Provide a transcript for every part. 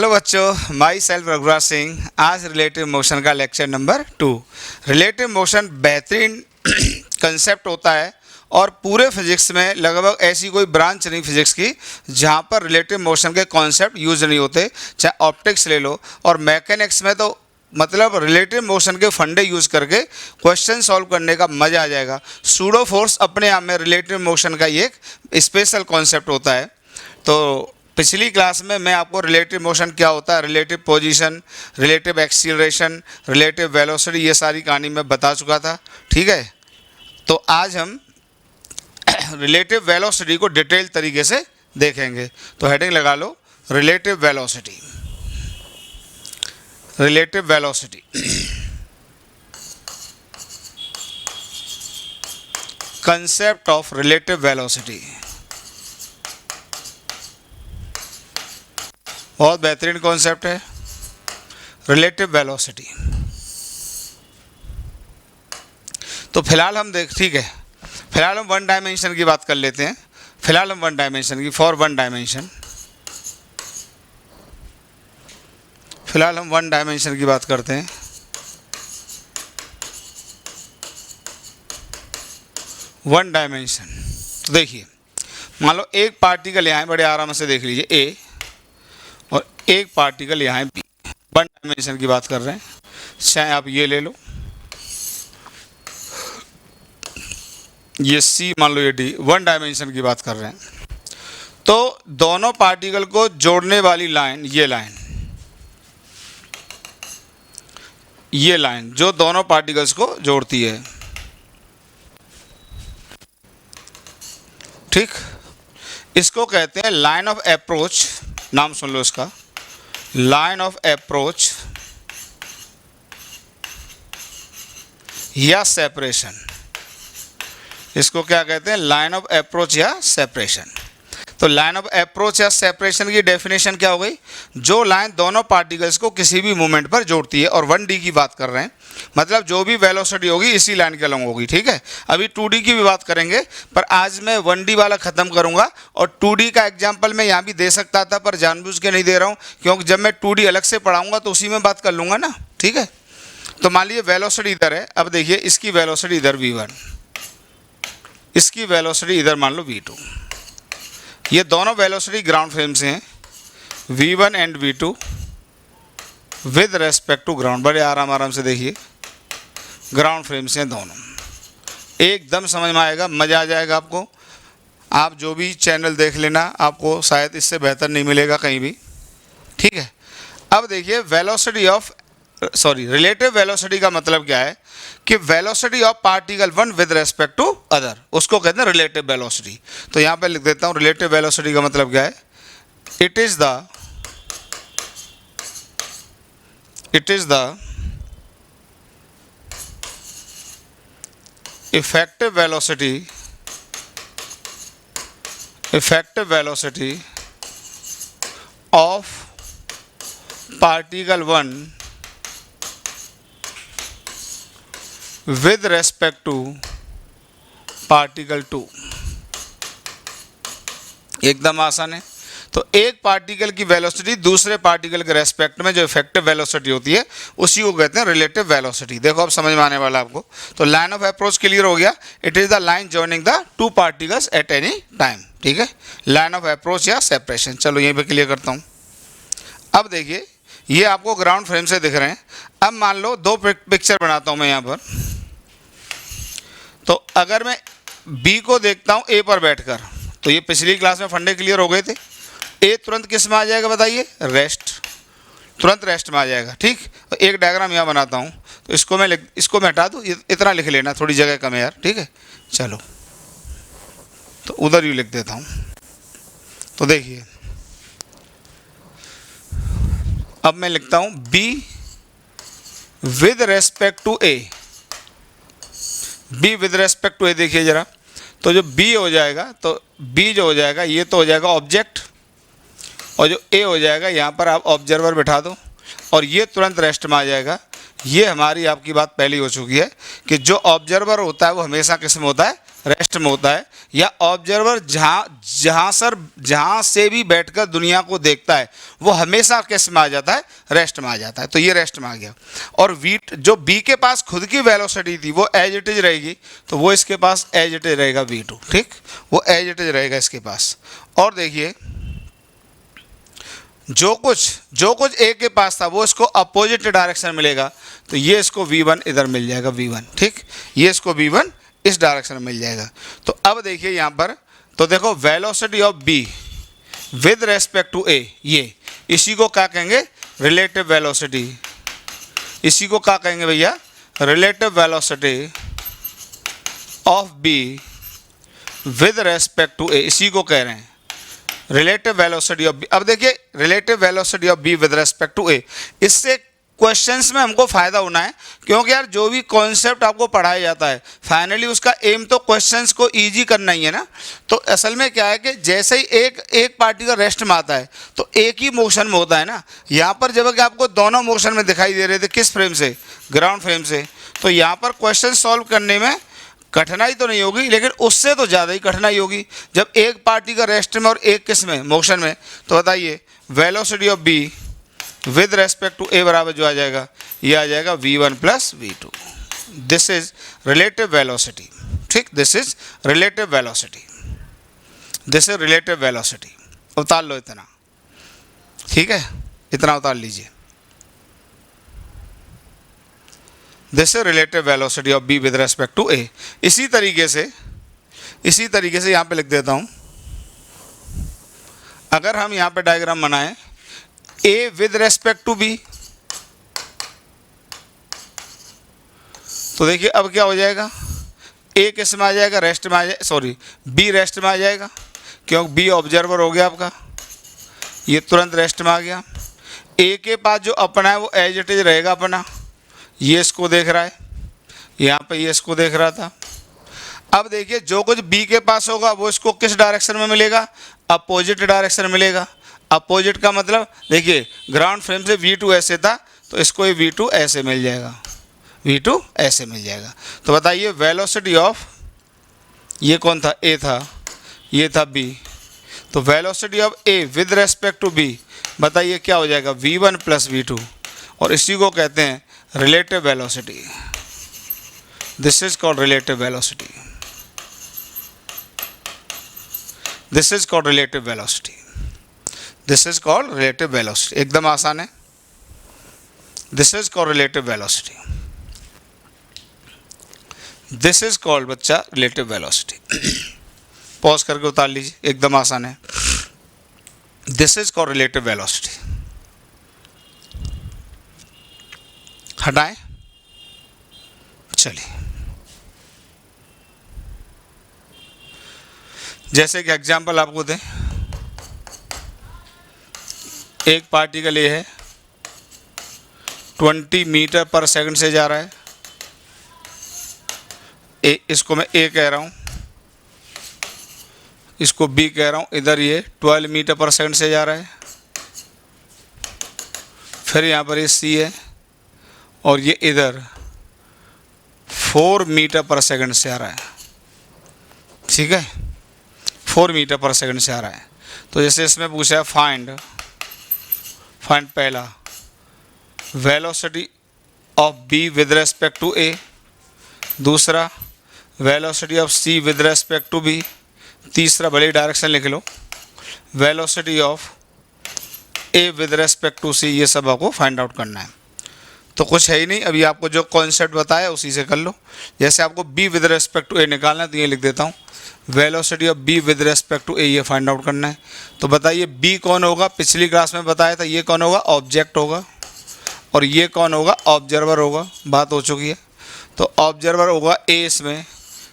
Hello बच्चों, my self Raghuraj Singh. आज relative motion का लेक्चर नंबर 2। रिलेटिव मोशन बेहतरीन कंसेप्ट होता है और पूरे फिजिक्स में लगभग ऐसी कोई ब्रांच नहीं फिजिक्स की जहाँ पर रिलेटिव मोशन के कॉन्सेप्ट यूज नहीं होते। चाहे ऑप्टिक्स ले लो और मैकेनिक्स में तो मतलब रिलेटिव मोशन के फंडे यूज़ करके क्वेश्चन सॉल्व करने का मज़ा आ जाएगा। सूडो फोर्स अपने आप में रिलेटिव मोशन का ही एक स्पेशल कॉन्सेप्ट होता है। तो पिछली क्लास में मैं आपको रिलेटिव मोशन क्या होता है, relative position, relative acceleration, relative velocity, ये सारी कहानी मैं बता चुका था। ठीक है, तो आज हम रिलेटिव वेलोसिटी को डिटेल तरीके से देखेंगे। तो हेडिंग लगा लो, relative velocity. Relative velocity concept of relative velocity बहुत बेहतरीन कॉन्सेप्ट है। रिलेटिव वेलोसिटी तो फिलहाल हम ठीक है, फिलहाल हम वन डायमेंशन की बात कर लेते हैं। फिलहाल हम वन डायमेंशन की फिलहाल हम वन डायमेंशन की बात करते हैं। वन डायमेंशन तो देखिए, मान लो एक पार्टिकल यहाँ है, बड़े आराम से देख लीजिए, ए, और एक पार्टिकल यहाँ है बी। वन डायमेंशन की बात कर रहे हैं। चाहे आप ये ले लो, ये सी, मान लो ये डी। वन डायमेंशन की बात कर रहे हैं तो दोनों पार्टिकल को जोड़ने वाली लाइन, ये लाइन जो दोनों पार्टिकल्स को जोड़ती है, ठीक, इसको कहते हैं लाइन ऑफ अप्रोच। नाम सुन लो इसका, लाइन ऑफ अप्रोच या सेपरेशन। इसको क्या कहते हैं, लाइन ऑफ अप्रोच या सेपरेशन। तो लाइन ऑफ अप्रोच या सेपरेशन की डेफिनेशन क्या हो गई, जो लाइन दोनों पार्टिकल्स को किसी भी मोमेंट पर जोड़ती है। और 1D की बात कर रहे हैं, मतलब जो भी वेलोसिटी होगी इसी लाइन के अलॉन्ग होगी। ठीक है, अभी 2D की भी बात करेंगे, पर आज मैं 1D वाला ख़त्म करूंगा। और 2D का एग्जाम्पल मैं यहाँ भी दे सकता था, पर जानबूझ के नहीं दे रहा हूँ, क्योंकि जब मैं 2D अलग से पढ़ाऊँगा तो उसी में बात कर लूँगा ना। ठीक है, तो मान लीजिए वेलोसिटी इधर है। अब देखिए, इसकी वेलोसिटी इधर V1, इसकी वेलोसिटी इधर मान लो V2। ये दोनों वेलोसिटी ग्राउंड फ्रेम से हैं, V1 and V2 with respect to ground. बड़े आराम से देखिए, ग्राउंड फ्रेम से हैं दोनों। एकदम समझ में आएगा, मज़ा आ जाएगा आपको। आप जो भी चैनल देख लेना, आपको शायद इससे बेहतर नहीं मिलेगा कहीं भी। ठीक है, अब देखिए रिलेटिव वेलोसिटी का मतलब क्या है कि velocity of particle one with respect to other, उसको कहते हैं रिलेटिव वेलोसिटी। तो यहाँ पे लिख देता हूँ, रिलेटिव वेलोसिटी का मतलब क्या है, it is the effective velocity of particle 1 with respect to particle 2। एकदम आसान है। तो एक पार्टिकल की वेलोसिटी दूसरे पार्टिकल के रेस्पेक्ट में जो इफेक्टिव वेलोसिटी होती है, उसी को कहते हैं रिलेटिव वेलोसिटी। देखो अब समझ में आने वाला आपको। तो लाइन ऑफ अप्रोच क्लियर हो गया, it is the line joining the two particles at any time. ठीक है, लाइन ऑफ अप्रोच या सेपरेशन। चलो यहीं पे क्लियर करता हूँ। अब देखिए, ये आपको ग्राउंड फ्रेम से दिख रहे हैं। अब मान लो दो पिक्चर बनाता हूँ मैं यहाँ पर। तो अगर मैं बी को देखता हूँ ए पर बैठकर, तो ये पिछली क्लास में फंडे क्लियर हो गए थे। ए तुरंत किस में आ जाएगा बताइए, रेस्ट, तुरंत रेस्ट में आ जाएगा। ठीक, तो एक डायग्राम यहाँ बनाता हूँ। तो इसको मैं हटा दूँ, इतना लिख लेना, थोड़ी जगह कम है यार। ठीक है, चलो तो उधर ही लिख देता हूँ। तो देखिए, अब मैं लिखता हूँ B with respect to A. B with respect to A, देखिए जरा। तो जो बी हो जाएगा, तो बी जो हो जाएगा, ये तो हो जाएगा ऑब्जेक्ट, और जो ए हो जाएगा यहाँ पर आप ऑब्जर्वर बिठा दो, और ये तुरंत रेस्ट में आ जाएगा। ये हमारी आपकी बात पहली हो चुकी है कि जो ऑब्जर्वर होता है वो हमेशा किस में होता है, रेस्ट में होता है, या ऑब्जर्वर जहाँ से भी बैठकर दुनिया को देखता है वो हमेशा किस में आ जाता है, रेस्ट में आ जाता है। तो ये रेस्ट में आ गया। और वी जो बी के पास खुद की वेलोसिटी थी वो एज इट इज रहेगी, तो वो इसके पास एज इट इज रहेगा v2, ठीक, वो एज इट इज रहेगा इसके पास। और देखिए जो कुछ ए के पास था वो इसको अपोजिट डायरेक्शन मिलेगा, तो ये इसको v1 इधर मिल जाएगा v1, ठीक, ये इसको v1 इस डायरेक्शन में मिल जाएगा। तो अब देखिए यहाँ पर, तो देखो velocity of b with respect to A, ये इसी को क्या कहेंगे, रिलेटिव वेलोसिटी। इसी को क्या कहेंगे भैया, relative velocity of b with respect to A, इसी को कह रहे हैं रिलेटिव वेलोसिटी ऑफ बी। अब देखिए relative velocity of B with respect to A, इससे क्वेश्चंस में हमको फ़ायदा होना है, क्योंकि यार जो भी कॉन्सेप्ट आपको पढ़ाया जाता है फाइनली उसका एम तो क्वेश्चंस को इजी करना ही है ना। तो असल में क्या है कि जैसे ही एक पार्टिकल रेस्ट में आता है तो एक ही मोशन में होता है ना। यहाँ पर जब आपको दोनों मोशन में दिखाई दे रहे थे, किस फ्रेम से, ग्राउंड फ्रेम से, तो यहाँ पर क्वेश्चन सॉल्व करने में कठिनाई तो नहीं होगी, लेकिन उससे तो ज़्यादा ही कठिनाई होगी जब एक पार्टिकल रेस्ट में और एक किस में, मोशन में। तो बताइए velocity of B with respect to A बराबर जो आ जाएगा, ये आ जाएगा v1 plus v2। This is relative velocity, ठीक, this is relative velocity, this is relative velocity. उतार लो इतना, ठीक है, इतना उतार लीजिए। This is relative velocity of B with respect to A. इसी तरीके से यहाँ पे लिख देता हूँ, अगर हम यहाँ पे डायग्राम बनाएं A with respect to B, तो देखिए अब क्या हो जाएगा, ए किस में आ जाएगा, रेस्ट में आ जाए, सॉरी बी रेस्ट में आ जाएगा, क्योंकि बी ऑब्जर्वर हो गया आपका, ये तुरंत रेस्ट में आ गया। ए के पास जो अपना है वो एज इट इज रहेगा अपना, ये इसको देख रहा है, यहाँ पे ये इसको देख रहा था। अब देखिए जो कुछ बी के पास होगा वो इसको किस डायरेक्शन में मिलेगा, अपोजिट डायरेक्शन मिलेगा। अपोजिट का मतलब देखिए ग्राउंड फ्रेम से v2 ऐसे था तो इसको ये v2 ऐसे मिल जाएगा, v2 ऐसे मिल जाएगा। तो बताइए वेलोसिटी ऑफ, ये कौन था, a था, ये था b, तो velocity of a with respect to b बताइए क्या हो जाएगा, v1 प्लस v2, और इसी को कहते हैं relative velocity. This is called relative velocity, this is called relative velocity, this is called relative velocity. एकदम आसान है, this is called relative velocity, this is called बच्चा रिलेटिव वेलोसिटी। पॉज करके उतार लीजिए, एकदम आसान है। This is called relative velocity. हटाएं, चलिए जैसे कि एग्जांपल आपको दें, एक पार्टिकल ये है 20 मीटर पर सेकंड से जा रहा है, इसको मैं ए कह रहा हूँ, इसको बी कह रहा हूँ, इधर ये 12 मीटर पर सेकंड से जा रहा है, फिर यहाँ पर ये सी है और ये इधर 4 मीटर पर सेकंड से आ रहा है, ठीक है, 4 मीटर पर सेकंड से आ रहा है। तो जैसे इसमें पूछा है फाइंड पहला velocity of B with respect to A, दूसरा velocity of C with respect to B, तीसरा भले ही डायरेक्शन लिख लो velocity of A with respect to C. ये सब आपको फाइंड आउट करना है। तो कुछ है ही नहीं, अभी आपको जो कॉन्सेप्ट बताया उसी से कर लो। जैसे आपको B with respect to A निकालना है तो ये लिख देता हूँ velocity of B with respect to A, ये फाइंड आउट करना है। तो बताइए बी कौन होगा, पिछली क्लास में बताया था, ये कौन होगा, ऑब्जेक्ट होगा, और ये कौन होगा, ऑब्जर्वर होगा, बात हो चुकी है। तो ऑब्जर्वर होगा ए इसमें,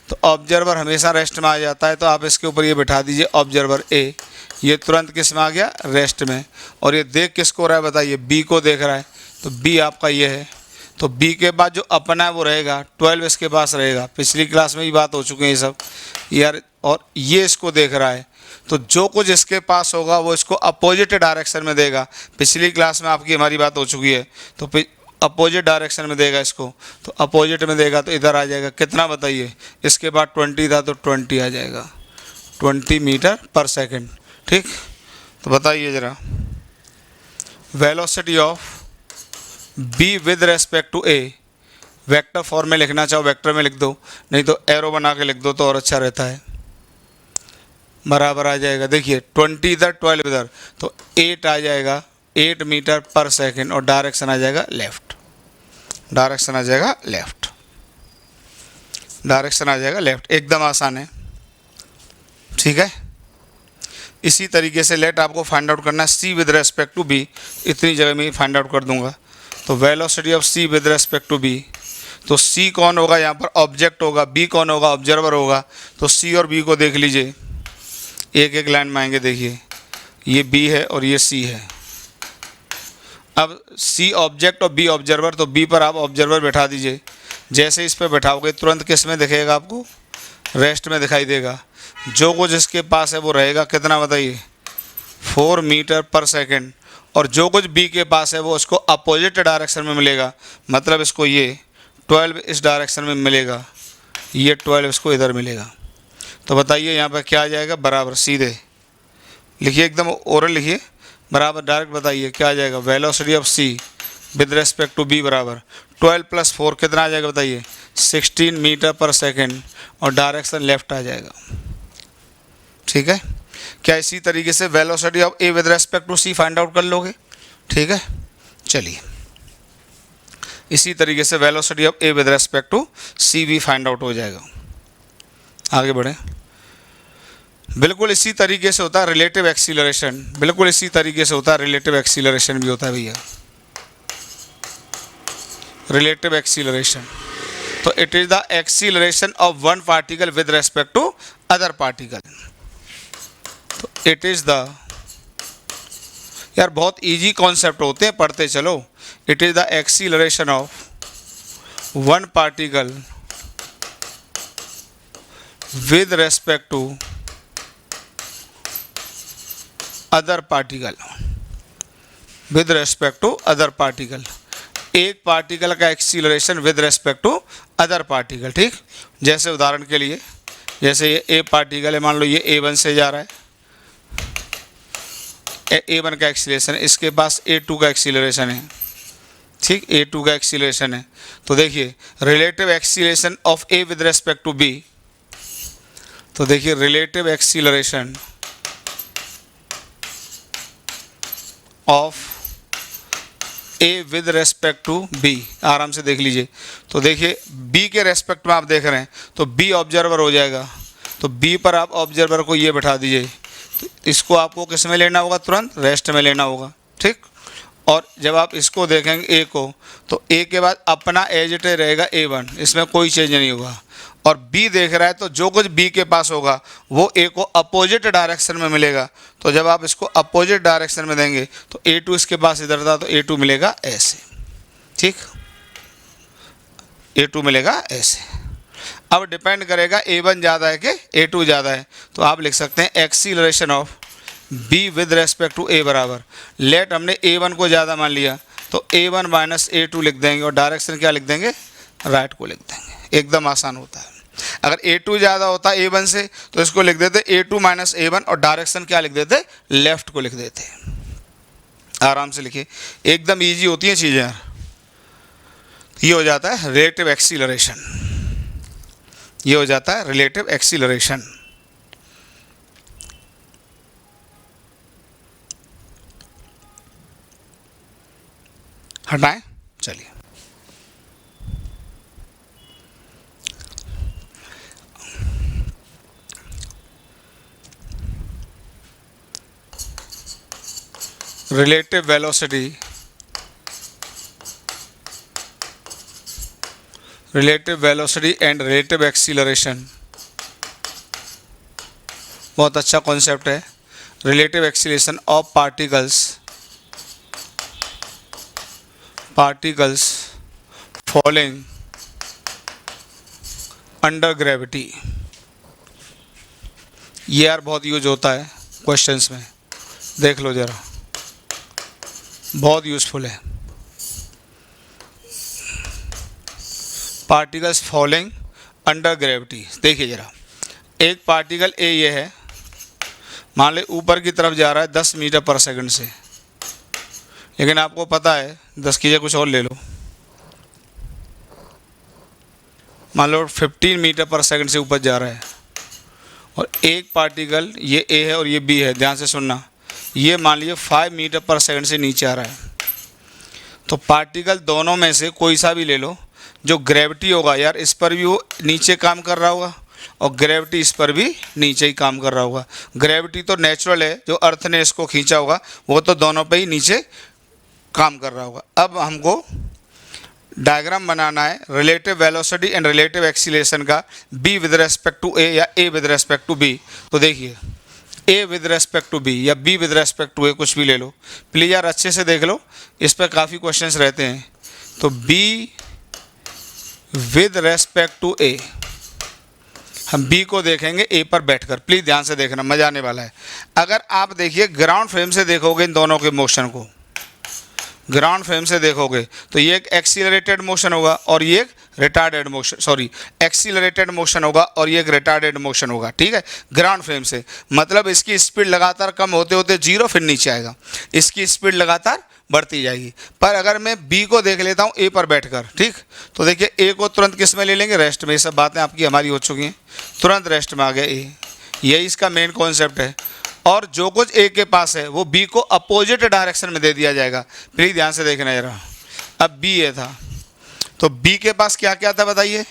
तो ऑब्जर्वर हमेशा रेस्ट में आ जाता है, तो आप इसके ऊपर ये बिठा दीजिए ऑब्जर्वर ए, ये तुरंत किस में आ गया, रेस्ट में। और ये देख किसको रहा है, बताइए बी को देख रहा है, तो बी आपका ये है। तो बी के बाद जो अपना है वो रहेगा 12 इसके पास रहेगा, पिछली क्लास में भी बात हो चुकी है ये सब यार। और ये इसको देख रहा है, तो जो कुछ इसके पास होगा वो इसको अपोजिट डायरेक्शन में देगा। पिछली क्लास में आपकी हमारी बात हो चुकी है। तो अपोजिट डायरेक्शन में देगा इसको, तो अपोजिट में देगा तो इधर आ जाएगा, कितना बताइए, इसके बाद 20 था तो 20 आ जाएगा, 20 मीटर पर सेकेंड। ठीक, तो बताइए ज़रा, velocity of B with respect to A, vector form में लिखना चाहो वेक्टर में लिख दो, नहीं तो एरो बना के लिख दो तो और अच्छा रहता है, बराबर आ जाएगा। देखिए 20 इधर 12 इधर, तो 8 आ जाएगा, 8 मीटर पर सेकेंड, और डायरेक्शन आ जाएगा लेफ्ट, डायरेक्शन आ जाएगा लेफ्ट, डायरेक्शन आ जाएगा लेफ्ट, एकदम आसान है। ठीक है, इसी तरीके से लेट आपको फाइंड आउट करना है C with respect to B, इतनी जगह में फाइंड आउट कर दूंगा। तो velocity of C with respect to B, तो सी कौन होगा यहाँ पर, ऑब्जेक्ट होगा, बी कौन होगा, ऑब्जर्वर होगा। तो सी और बी को देख लीजिए, एक एक लाइन में आएंगे। देखिए ये बी है और ये सी है। अब सी ऑब्जेक्ट और बी ऑब्जर्वर, तो बी पर आप ऑब्जर्वर बैठा दीजिए, जैसे इस पर बैठाओगे तुरंत किस में दिखेगा आपको, रेस्ट में दिखाई देगा। जो कुछ इसके पास है वो रहेगा, कितना बताइए, 4 मीटर पर सेकेंड, और जो कुछ बी के पास है वो उसको अपोजिट डायरेक्शन में मिलेगा, मतलब इसको ये 12 इस डायरेक्शन में मिलेगा, ये 12 इसको इधर मिलेगा। तो बताइए यहाँ पर क्या आ जाएगा, बराबर, सीधे लिखिए, एकदम ओरल लिखिए, बराबर डायरेक्ट बताइए क्या आ जाएगा, velocity of C with respect to B बराबर 12 + 4 कितना आ जाएगा बताइए, 16 मीटर पर सेकेंड, और डायरेक्शन लेफ्ट आ जाएगा। ठीक है, क्या इसी तरीके से velocity of A with respect to C find out कर लोगे। ठीक है, चलिए इसी तरीके से velocity of A with respect to C भी फाइंड आउट हो जाएगा। आगे बढ़े, बिल्कुल इसी तरीके से होता है रिलेटिव एक्सीलरेशन, बिल्कुल इसी तरीके से होता है रिलेटिव एक्सीलरेशन भी होता है भैया, रिलेटिव एक्सीलरेशन। तो it is the acceleration of one particle with respect to other particle. तो इट इज द, यार बहुत इजी कॉन्सेप्ट होते हैं, पढ़ते चलो। It is the acceleration of one particle with respect to other particle, with respect to other particle, एक particle का acceleration with respect to other particle. ठीक, जैसे उदाहरण के लिए, जैसे ये ए पार्टिकल है, मान लो ये A1 से जा रहा है, A1 का एक्सीलरेशन है, इसके पास A2 का एक्सीलरेशन है। ठीक, A2 का एक्सीलरेशन है, तो देखिए relative acceleration of A with respect to B, तो देखिए relative acceleration of A with respect to B, आराम से देख लीजिए। तो देखिए बी के रेस्पेक्ट में आप देख रहे हैं, तो बी ऑब्जर्वर हो जाएगा, तो बी पर आप ऑब्जर्वर को ये बैठा दीजिए, तो इसको आपको किस में लेना होगा, तुरंत रेस्ट में लेना होगा। ठीक, और जब आप इसको देखेंगे ए को, तो ए के बाद अपना एज इट रहेगा A1, इसमें कोई चेंज नहीं होगा। और बी देख रहा है, तो जो कुछ बी के पास होगा वो ए को अपोजिट डायरेक्शन में मिलेगा। तो जब आप इसको अपोजिट डायरेक्शन में देंगे तो A2 इसके पास इधर था, तो A2 मिलेगा ऐसे। ठीक, A2 मिलेगा ऐसे। अब डिपेंड करेगा A1 ज़्यादा है कि A2 ज़्यादा है, तो आप लिख सकते हैं acceleration of B with respect to A बराबर, लेट हमने A1 को ज़्यादा मान लिया तो A1 - A2 लिख देंगे, और डायरेक्शन क्या लिख देंगे, राइट को लिख देंगे। एकदम आसान होता है। अगर A2 ज़्यादा होता A1 से तो इसको लिख देते A2 - A1, और डायरेक्शन क्या लिख देते, लेफ्ट को लिख देते। आराम से लिखिए, एकदम ईजी होती हैं चीज़ें यार। ये हो जाता है रिलेटिव एक्सीलरेशन, ये हो जाता है रिलेटिव एक्सीलरेशन। हटाएं, चलिए relative velocity, relative velocity and relative acceleration, बहुत अच्छा कॉन्सेप्ट है। Relative acceleration of particles falling under gravity, ये यार बहुत यूज होता है क्वेश्चंस में, देख लो ज़रा, बहुत यूज़फुल है। Particles falling under gravity. देखिए जरा, एक पार्टिकल ए ये है, मान ले ऊपर की तरफ जा रहा है 10 मीटर पर सेकंड से, लेकिन आपको पता है 10 की जगह कुछ और ले लो, मान लो 15 मीटर पर सेकंड से ऊपर जा रहा है, और एक पार्टिकल ये ए है और ये बी है, ध्यान से सुनना, ये मान लीजिए 5 मीटर पर सेकंड से नीचे आ रहा है। तो पार्टिकल दोनों में से कोई सा भी ले लो, जो ग्रेविटी होगा यार इस पर भी वो नीचे काम कर रहा होगा और ग्रेविटी इस पर भी नीचे ही काम कर रहा होगा। ग्रेविटी तो नेचुरल है, जो अर्थ ने इसको खींचा होगा वो तो दोनों पे ही नीचे काम कर रहा होगा। अब हमको डायग्राम बनाना है relative velocity and relative acceleration का, B with respect to A या A with respect to B. तो देखिए A with respect to B या B with respect to A, कुछ भी ले लो प्लीज़ यार, अच्छे से देख लो, इस पर काफ़ी क्वेश्चंस रहते हैं। तो बी विद रेस्पेक्ट टू ए, हम बी को देखेंगे ए पर बैठकर, प्लीज़ ध्यान से देखना, मजा आने वाला है। अगर आप देखिए ग्राउंड फ्रेम से देखोगे इन दोनों के मोशन को, ग्राउंड फ्रेम से देखोगे तो ये एक एक्सीलरेटेड मोशन होगा और ये एक retarded motion, sorry accelerated motion होगा और ये एक रिटार्डेड मोशन होगा, ठीक है। ग्राउंड फ्रेम से मतलब इसकी स्पीड लगातार कम होते होते 0 फिर नीचे आएगा, इसकी स्पीड लगातार बढ़ती जाएगी। पर अगर मैं बी को देख लेता हूँ ए पर बैठकर, ठीक, तो देखिए ए को तुरंत किस में ले लेंगे, रेस्ट में। ये सब बातें आपकी हमारी हो चुकी हैं, तुरंत रेस्ट में आ गया ए, यही इसका मेन कॉन्सेप्ट है। और जो कुछ ए के पास है वो बी को अपोजिट डायरेक्शन में दे दिया जाएगा। प्लीज ध्यान से देखना जरा, अब बी ए था तो बी के पास क्या क्या था बताइए,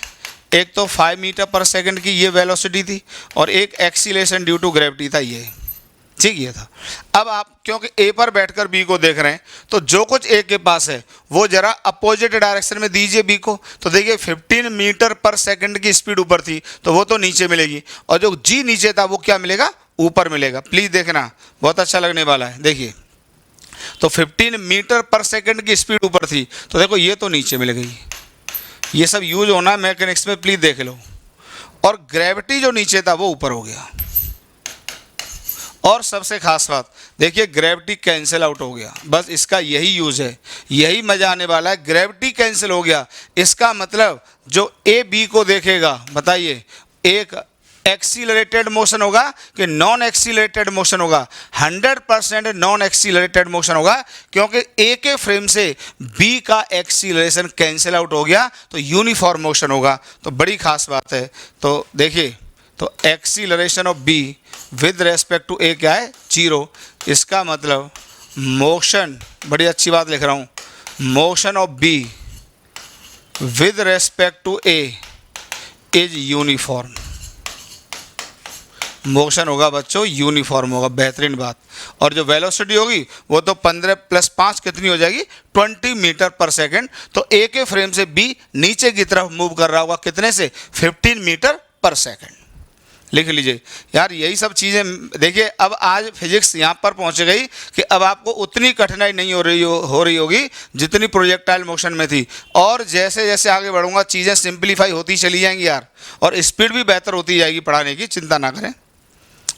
एक तो 5 मीटर पर सेकंड की ये वेलोसिटी थी और एक एक्सीलरेशन ड्यू टू ग्रेविटी था ये, ठीक ये था। अब आप क्योंकि ए पर बैठकर बी को देख रहे हैं तो जो कुछ ए के पास है वो जरा अपोजिट डायरेक्शन में दीजिए बी को। तो देखिए 15 मीटर पर सेकंड की स्पीड ऊपर थी तो वो तो नीचे मिलेगी, और जो जी नीचे था वो क्या मिलेगा, ऊपर मिलेगा। प्लीज देखना, बहुत अच्छा लगने वाला है। देखिए तो 15 मीटर पर सेकंड की स्पीड ऊपर थी तो देखो ये तो नीचे मिल गई, ये सब यूज होना है मैकेनिक्स में, प्लीज देख लो। और ग्रेविटी जो नीचे था वो ऊपर हो गया, और सबसे खास बात देखिए ग्रेविटी कैंसिल आउट हो गया, बस इसका यही यूज है, यही मजा आने वाला है। ग्रेविटी कैंसिल हो गया, इसका मतलब जो ए बी को देखेगा बताइए एक एक्सीलरेटेड मोशन होगा कि नॉन एक्सीलरेटेड मोशन होगा, 100% नॉन एक्सीलरेटेड मोशन होगा, क्योंकि ए के फ्रेम से बी का एक्सीलरेशन कैंसिल आउट हो गया तो यूनिफॉर्म मोशन होगा। तो बड़ी खास बात है। तो देखिए तो acceleration of B with respect to A क्या है, 0। इसका मतलब मोशन, बड़ी अच्छी बात लिख रहा हूँ, motion of B with respect to A is uniform. Motion होगा बच्चों यूनिफॉर्म होगा, बेहतरीन बात। और जो वेलोसिटी होगी वो तो 15 + 5 कितनी हो जाएगी, 20 मीटर पर सेकंड। तो ए के फ्रेम से बी नीचे की तरफ मूव कर रहा होगा, कितने से, 15 मीटर पर सेकंड। लिख लीजिए यार, यही सब चीज़ें देखिए। अब आज फिजिक्स यहाँ पर पहुँच गई कि अब आपको उतनी कठिनाई नहीं हो रही होगी जितनी प्रोजेक्टाइल मोशन में थी। और जैसे जैसे आगे बढ़ूंगा चीज़ें सिंप्लीफाई होती चली जाएंगी यार, और स्पीड भी बेहतर होती जाएगी पढ़ाने की, चिंता ना करें,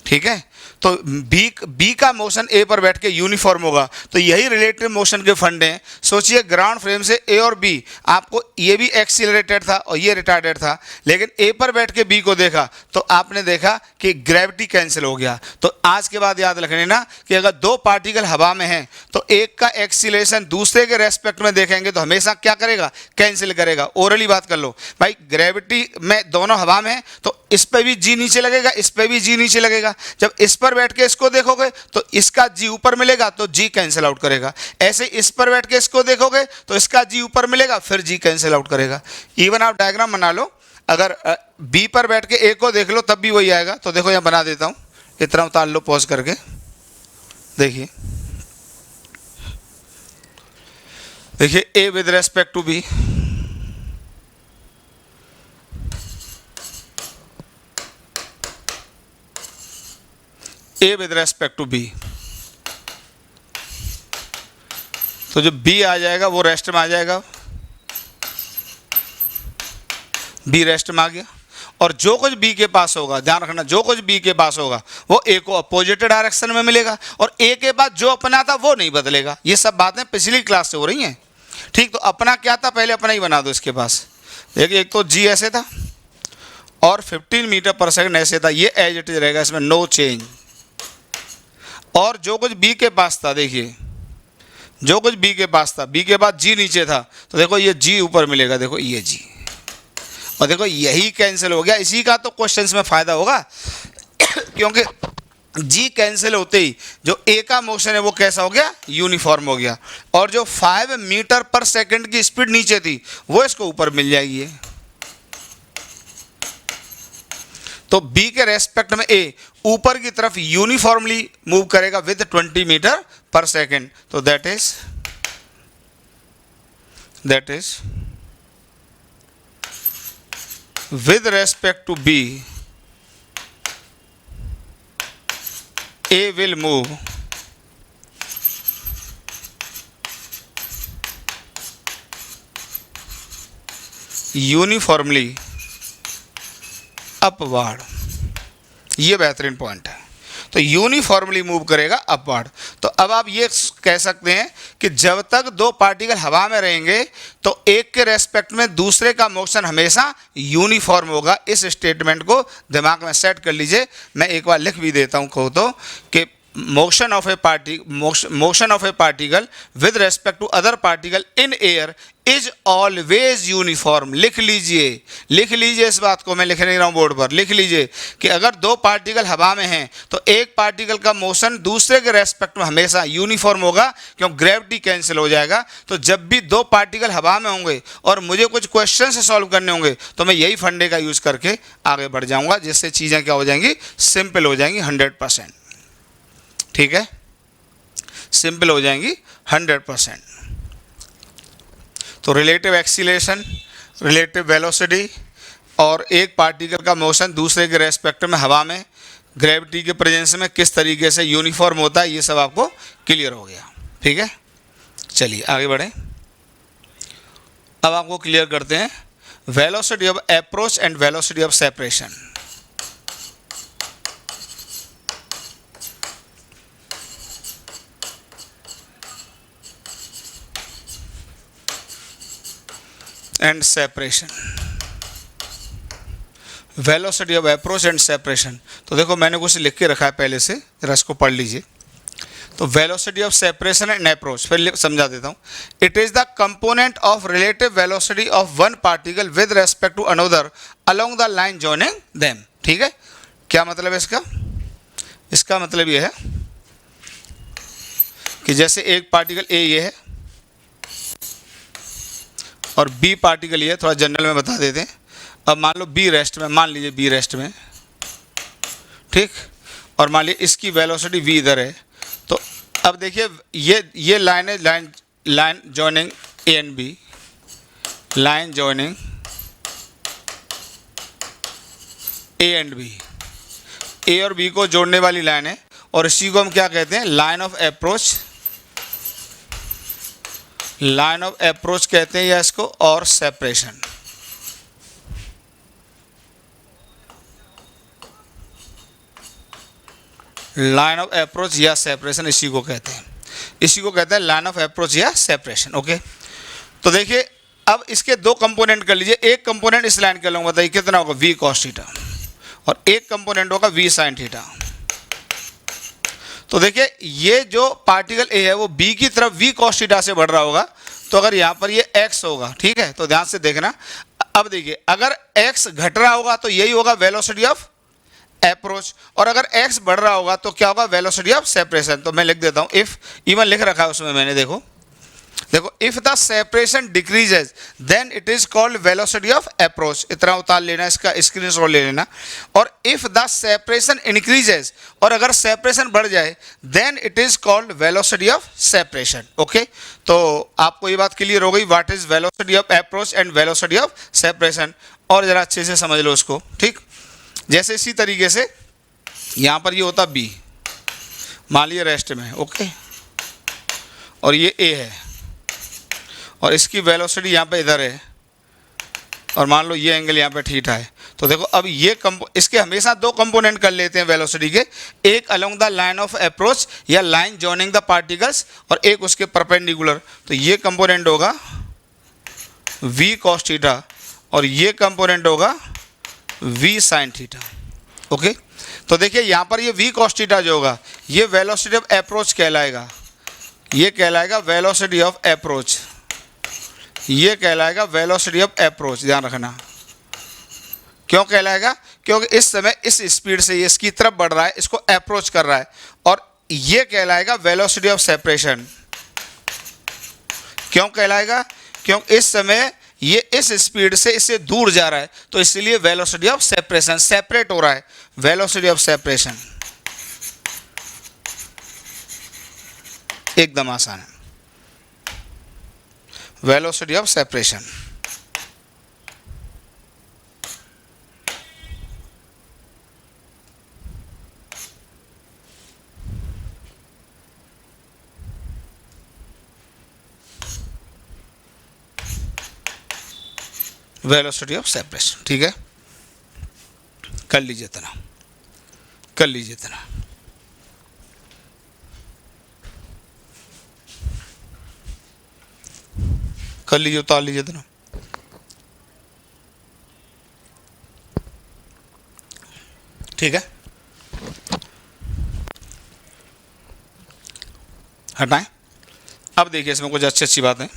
ठीक है। तो बी का मोशन ए पर बैठ के यूनिफॉर्म होगा, तो यही रिलेटिव मोशन के फंडे हैं। सोचिए ग्राउंड फ्रेम से ए और बी, आपको ये भी एक्सीलरेटेड था और ये रिटार्डेड था, लेकिन ए पर बैठ के बी को देखा तो आपने देखा कि ग्रेविटी कैंसिल हो गया। तो आज के बाद याद रख लेना कि अगर दो पार्टिकल हवा में हैं तो एक का एक्सीलरेशन दूसरे के रेस्पेक्ट में देखेंगे तो हमेशा क्या करेगा, कैंसिल करेगा। ओरली बात कर लो भाई, ग्रेविटी में दोनों हवा में है तो इस पर भी जी नीचे लगेगा, इस पर भी जी नीचे लगेगा। जब इस पर बैठ के इसको देखोगे तो इसका जी ऊपर मिलेगा तो जी कैंसिल आउट करेगा। ऐसे इस पर बैठ के इसको देखोगे तो इसका जी ऊपर मिलेगा, फिर जी कैंसिल आउट करेगा। इवन आप डायग्राम बना लो, अगर बी पर बैठ के ए को देख लो तब भी वही आएगा। तो देखो यहाँ बना देता हूँ, इतना उतार लो पॉज करके, देखिए देखिए A with respect to B, A with respect to B. तो जो बी आ जाएगा वो रेस्ट में आ जाएगा, बी रेस्ट में आ गया। और जो कुछ बी के पास होगा, ध्यान रखना, जो कुछ बी के पास होगा वो ए को अपोजिट डायरेक्शन में मिलेगा, और ए के पास जो अपना था वो नहीं बदलेगा। ये सब बातें पिछली क्लास से हो रही हैं, ठीक। तो अपना क्या था पहले अपना ही बना दो इसके पास। देखिए एक तो जी ऐसे था और 15 मीटर पर सेकंड ऐसे था, ये एज इट इज रहेगा, इसमें नो चेंज। और जो कुछ बी के पास था, देखिए जो कुछ बी के पास था, बी के बाद जी नीचे था, तो देखो ये जी ऊपर मिलेगा, देखो ये जी, और देखो यही कैंसिल हो गया। इसी का तो क्वेश्चंस में फायदा होगा क्योंकि जी कैंसिल होते ही जो ए का मोशन है वो कैसा हो गया, यूनिफॉर्म हो गया, और जो 5 मीटर पर सेकंड की स्पीड नीचे थी वो इसको ऊपर मिल जाएगी। तो बी के रेस्पेक्ट में ए ऊपर की तरफ यूनिफॉर्मली मूव करेगा विद 20 मीटर पर सेकंड, तो that is with respect to B, A will move uniformly upward। ये बेहतरीन पॉइंट है, तो यूनिफॉर्मली मूव करेगा अपवर्ड। तो अब आप ये कह सकते हैं कि जब तक दो पार्टिकल हवा में रहेंगे तो एक के रेस्पेक्ट में दूसरे का मोशन हमेशा यूनिफॉर्म होगा। इस स्टेटमेंट को दिमाग में सेट कर लीजिए। मैं एक बार लिख भी देता हूँ कहो तो कि motion of a particle with respect to other particle in air is always uniform. लिख लीजिए इस बात को, मैं लिख नहीं रहा हूँ बोर्ड पर, लिख लीजिए कि अगर दो पार्टिकल हवा में हैं तो एक पार्टिकल का मोशन दूसरे के रेस्पेक्ट में हमेशा यूनिफॉर्म होगा, क्योंकि ग्रेविटी कैंसिल हो जाएगा। तो जब भी दो पार्टिकल हवा में होंगे और मुझे कुछ क्वेश्चन से सॉल्व करने होंगे तो मैं यही फंडे का यूज़ करके आगे बढ़ जाऊँगा, जिससे चीज़ें क्या हो जाएंगी, सिंपल हो जाएंगी 100%। ठीक है, सिंपल हो जाएंगी 100%। तो रिलेटिव एक्सीलरेशन, रिलेटिव वेलोसिटी और एक पार्टिकल का मोशन दूसरे के रेस्पेक्ट में हवा में ग्रेविटी के प्रेजेंस में किस तरीके से यूनिफॉर्म होता है, ये सब आपको क्लियर हो गया। ठीक है, चलिए आगे बढ़ें। अब आपको क्लियर करते हैं velocity of approach and velocity of separation. And separation, velocity of approach and separation. तो देखो मैंने कुछ लिख के रखा है पहले से, जरा इसको पढ़ लीजिए। तो velocity of separation and approach, फिर समझा देता हूँ। It is the component of relative velocity of one particle with respect to another along the line joining them. ठीक है, क्या मतलब है इसका? इसका मतलब ये है कि जैसे एक पार्टिकल ए ये है और बी पार्टिकल ये, थोड़ा जनरल में बता देते हैं। अब मान लो बी रेस्ट में, मान लीजिए बी रेस्ट में, ठीक, और मान लीजिए इसकी वेलोसिटी वी इधर है। तो अब देखिए ये लाइन है, line joining A and B, line joining A and B, A और बी को जोड़ने वाली लाइन है, और इसी को हम क्या कहते हैं, line of approach, line of approach कहते हैं या इसको, और सेपरेशन। लाइन ऑफ अप्रोच या सेपरेशन इसी को कहते हैं, इसी को कहते हैं लाइन ऑफ अप्रोच या सेपरेशन। ओके, तो देखिए अब इसके दो कंपोनेंट कर लीजिए। एक कंपोनेंट इस लाइन का लूँगा, बताइए कितना होगा, वी कॉस थीटा, और एक कंपोनेंट होगा वी साइन थीटा। तो देखिए ये जो पार्टिकल ए है वो बी की तरफ वी कॉस थीटा से बढ़ रहा होगा, तो अगर यहाँ पर ये x होगा, ठीक है, तो ध्यान से देखना। अब देखिए अगर x घट रहा होगा तो यही होगा वेलोसिटी ऑफ अप्रोच, और अगर x बढ़ रहा होगा तो क्या होगा, वेलोसिटी ऑफ सेपरेशन। तो मैं लिख देता हूँ, इफ, इवन लिख रखा है उसमें मैंने, देखो if the separation decreases then it is called velocity of approach. इतना उतार लेना, इसका स्क्रीनशॉट ले लेना। और इफ द सेपरेशन इंक्रीजेज, और अगर सेपरेशन बढ़ जाए, then it is called velocity of separation. Okay, तो आपको ये बात क्लियर हो गई, what is velocity of approach and velocity of separation. और जरा अच्छे से समझ लो उसको, ठीक। जैसे इसी तरीके से यहाँ पर ये होता बी, मान लीजिए रेस्ट में, ओके, और ये ए है, और इसकी वेलोसिटी यहाँ पे इधर है, और मान लो ये एंगल यहाँ पे थीटा है। तो देखो अब ये इसके हमेशा दो कंपोनेंट कर लेते हैं वेलोसिटी के, एक along the line of approach या लाइन जॉइनिंग द पार्टिकल्स, और एक उसके परपेंडिकुलर। तो ये कंपोनेंट होगा वी कॉस थीटा, और ये कंपोनेंट होगा v sin थीटा। ओके, तो देखिए यहाँ पर ये v cos थीटा जो होगा ये वेलोसिटी ऑफ अप्रोच कहलाएगा, ये कहलाएगा वेलोसिटी ऑफ अप्रोच, ये कहलाएगा वेलोसिटी ऑफ अप्रोच। ध्यान रखना, क्यों कहलाएगा? क्योंकि इस समय इस स्पीड से ये इसकी तरफ बढ़ रहा है, इसको अप्रोच कर रहा है, और ये कहलाएगा वेलोसिटी ऑफ सेपरेशन। क्यों कहलाएगा? क्योंकि इस समय ये इस स्पीड से इससे दूर जा रहा है, तो इसलिए वेलोसिटी ऑफ सेपरेशन, सेपरेट हो रहा है, वेलोसिटी ऑफ सेपरेशन। एकदम आसान है, velocity of separation. Velocity of separation, ठीक है, कर लीजिए इतना, कर लीजिए इतना। कर लीजिए, उतार लीजिए इतना। ठीक है, हटाएं। अब देखिए इसमें कुछ अच्छी अच्छी बातें।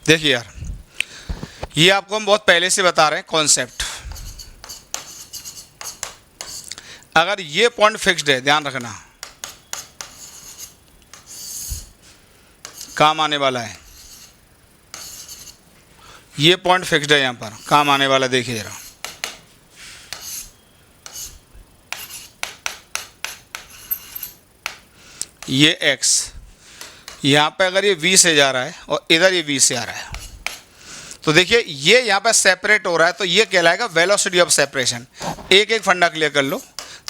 देखिए यार, ये आपको हम बहुत पहले से बता रहे हैं कॉन्सेप्ट। अगर ये पॉइंट फिक्स्ड है, ध्यान रखना, काम आने वाला है, ये पॉइंट फिक्स्ड है, यहाँ पर काम आने वाला। देखिए जरा, ये x यहाँ पे अगर ये v से जा रहा है और इधर ये v से आ रहा है, तो देखिए ये यहाँ पे सेपरेट हो रहा है, तो ये कहलाएगा वेलोसिटी ऑफ सेपरेशन। एक एक फंडा क्लियर कर लो,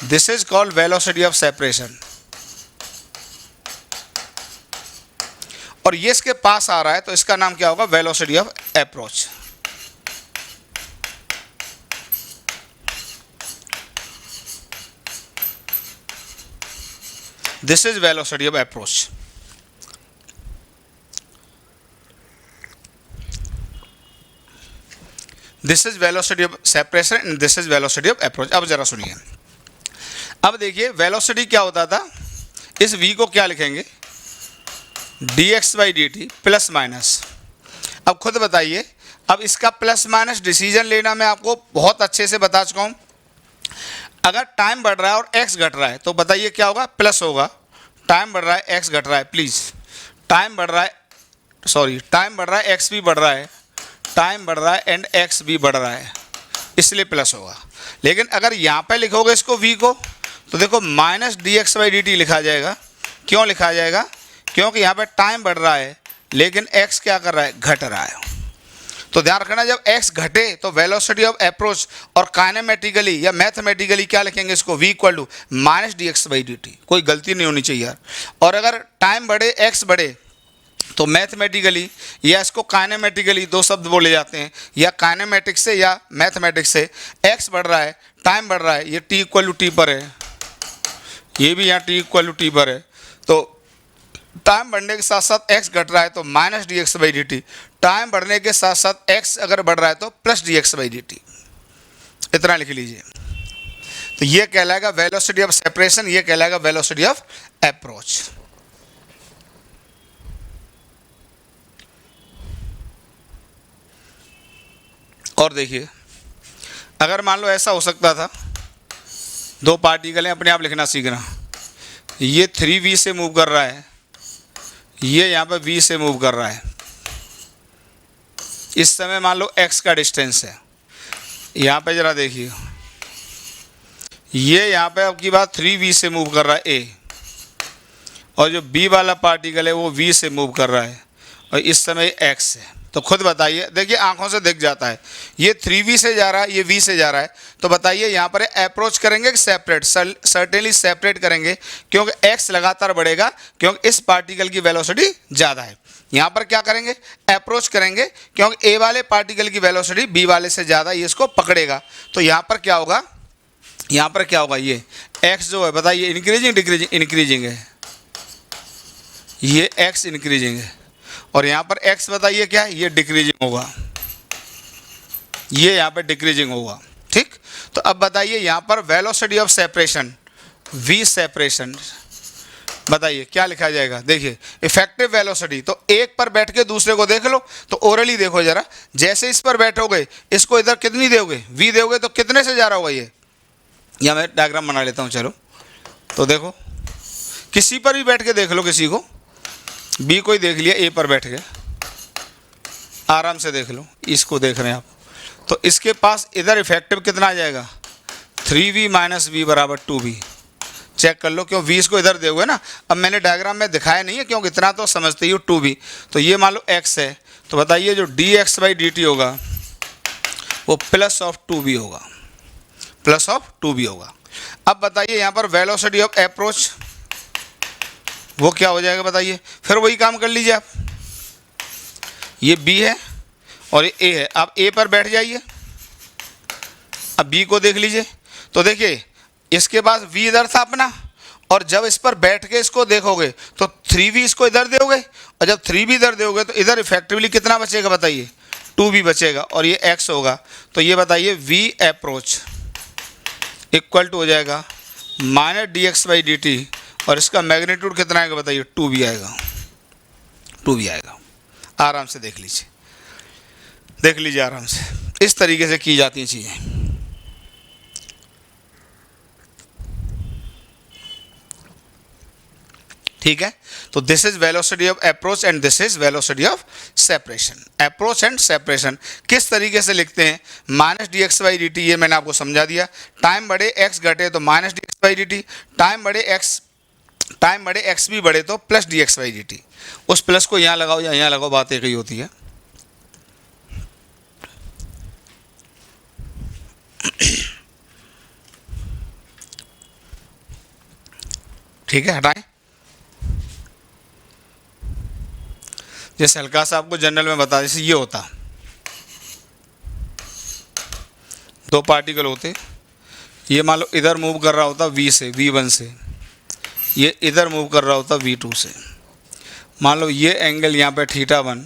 this is called velocity of separation. और ये इसके पास आ रहा है, तो इसका नाम क्या होगा? Velocity of approach. This is velocity of approach. This is velocity of separation and this is velocity of approach. अब जरा सुनिए, अब देखिए वेलोसिटी क्या होता था, इस v को क्या लिखेंगे? dx/dt plus minus. अब खुद बताइए, अब इसका प्लस माइनस डिसीजन लेना मैं आपको बहुत अच्छे से बता चुका हूँ। अगर टाइम बढ़ रहा है और x घट रहा है, तो बताइए क्या होगा? प्लस होगा। टाइम बढ़ रहा है, x घट रहा है, प्लीज़, टाइम बढ़ रहा है, सॉरी, टाइम बढ़ रहा है, x भी बढ़ रहा है, टाइम बढ़ रहा है एंड x भी बढ़ रहा है, इसलिए प्लस होगा। लेकिन अगर यहाँ पे लिखोगे इसको v को, तो देखो माइनस dx/dt लिखा जाएगा। क्यों लिखा जाएगा? क्योंकि यहाँ पे टाइम बढ़ रहा है लेकिन x क्या कर रहा है? घट रहा है। तो ध्यान रखना, जब x घटे तो वेलोसिटी ऑफ अप्रोच, और काइनेमेटिकली या मैथमेटिकली क्या लिखेंगे इसको? v equal to minus dx/dt। कोई गलती नहीं होनी चाहिए यार। और अगर टाइम बढ़े, x बढ़े, तो मैथमेटिकली या इसको काइनेमेटिकली, दो शब्द बोले जाते हैं, या काइनेमेटिक्स से या मैथमेटिक्स से, x बढ़ रहा है, टाइम बढ़ रहा है, ये t इक्वल टू t पर है, ये भी यहाँ t इक्वल टू t पर है, तो टाइम बढ़ने के साथ साथ x घट रहा है तो माइनस dx/dt, टाइम बढ़ने के साथ साथ x अगर बढ़ रहा है तो प्लस dx/dt। इतना लिख लीजिए। तो ये कहलाएगा वेलोसिटी ऑफ सेपरेशन, ये कहलाएगा वेलोसिटी ऑफ अप्रोच। और देखिए, अगर मान लो ऐसा हो सकता था, दो पार्टिकल हैं, अपने आप लिखना सीखना, ये 3v से मूव कर रहा है, ये यहाँ पे v से मूव कर रहा है, इस समय मान लो x का डिस्टेंस है। यहाँ पे ज़रा देखिए, ये यहाँ पे आपकी बात 3v से मूव कर रहा है a, और जो b वाला पार्टिकल है वो v से मूव कर रहा है, और इस समय x है। तो खुद बताइए, देखिए आंखों से दिख जाता है, ये 3v से जा रहा है, ये v से जा रहा है, तो बताइए यहाँ पर अप्रोच करेंगे कि सेपरेट? सर्टेनली सेपरेट करेंगे, क्योंकि x लगातार बढ़ेगा, क्योंकि इस पार्टिकल की वेलोसिटी ज़्यादा है। यहाँ पर क्या करेंगे? अप्रोच करेंगे, क्योंकि a वाले पार्टिकल की वेलोसिटी b वाले से ज़्यादा, ये इसको पकड़ेगा। तो यहाँ पर क्या होगा? यहाँ पर क्या होगा? ये x जो है, बताइए इंक्रीजिंग डिक्रीजिंग? इंक्रीजिंग है, ये x इंक्रीजिंग है, और यहाँ पर x बताइए क्या है, ये डिक्रीजिंग होगा, ये यहाँ पे डिक्रीजिंग होगा। ठीक, तो अब बताइए यहाँ पर velocity of separation v separation बताइए क्या लिखा जाएगा। देखिए इफेक्टिव वेलोसिटी, तो एक पर बैठ के दूसरे को देख लो, तो ओरली देखो जरा, जैसे इस पर बैठोगे इसको इधर कितनी दोगे, v दोगे, तो कितने से जा रहा होगा ये, या मैं डायग्राम बना लेता हूँ चलो। तो देखो किसी पर भी बैठ के देख लो, किसी को b को ही देख लिया, a पर बैठ के आराम से देख लो, इसको देख रहे हैं आप, तो इसके पास इधर इफेक्टिव कितना आ जाएगा, 3v माइनस v बराबर 2v। चेक कर लो, क्यों v इसको इधर दोगे ना। अब मैंने डायग्राम में दिखाया नहीं है क्योंकि इतना तो समझते ही हो 2v, तो ये मान लो x है, तो बताइए जो dx बाई dt होगा वो प्लस ऑफ 2v होगा, प्लस ऑफ 2v होगा। अब बताइए यहाँ पर वेलोसिटी ऑफ अप्रोच वो क्या हो जाएगा बताइए, फिर वही काम कर लीजिए आप, ये b है और ये a है, आप a पर बैठ जाइए, अब b को देख लीजिए, तो देखिए इसके पास v इधर था अपना, और जब इस पर बैठ के इसको देखोगे तो 3v इसको इधर दोगे, और जब 3v इधर दोगे तो इधर इफेक्टिवली कितना बचेगा बताइए, 2v बचेगा, और ये x होगा, तो ये बताइए v अप्रोच इक्वल टू हो जाएगा माइनस dx बाई dt, और इसका मैग्नीट्यूड कितना आएगा बताइए, 2v आएगा, 2v आएगा। आराम से देख लीजिए, देख लीजिए आराम से, इस तरीके से की जाती हैं चीज़ें। ठीक है, तो this is velocity of approach and this is velocity of separation. Approach and separation किस तरीके से लिखते हैं, minus D x by D T, ये मैंने आपको समझा दिया, टाइम बढ़े एक्स घटे तो minus D x by D T, time बढ़े एक्स भी बढ़े तो plus D x by D T. उस प्लस को यहाँ लगाओ या यहाँ लगाओ, बात एक ही होती है। ठीक है, हटाएं। जैसे हल्का सा आपको जनरल में बता, जैसे ये होता, दो पार्टिकल होते, ये मान लो इधर मूव कर रहा होता v से, v1 से, ये इधर मूव कर रहा होता v2 से, मान लो ये एंगल यहाँ पे θ1,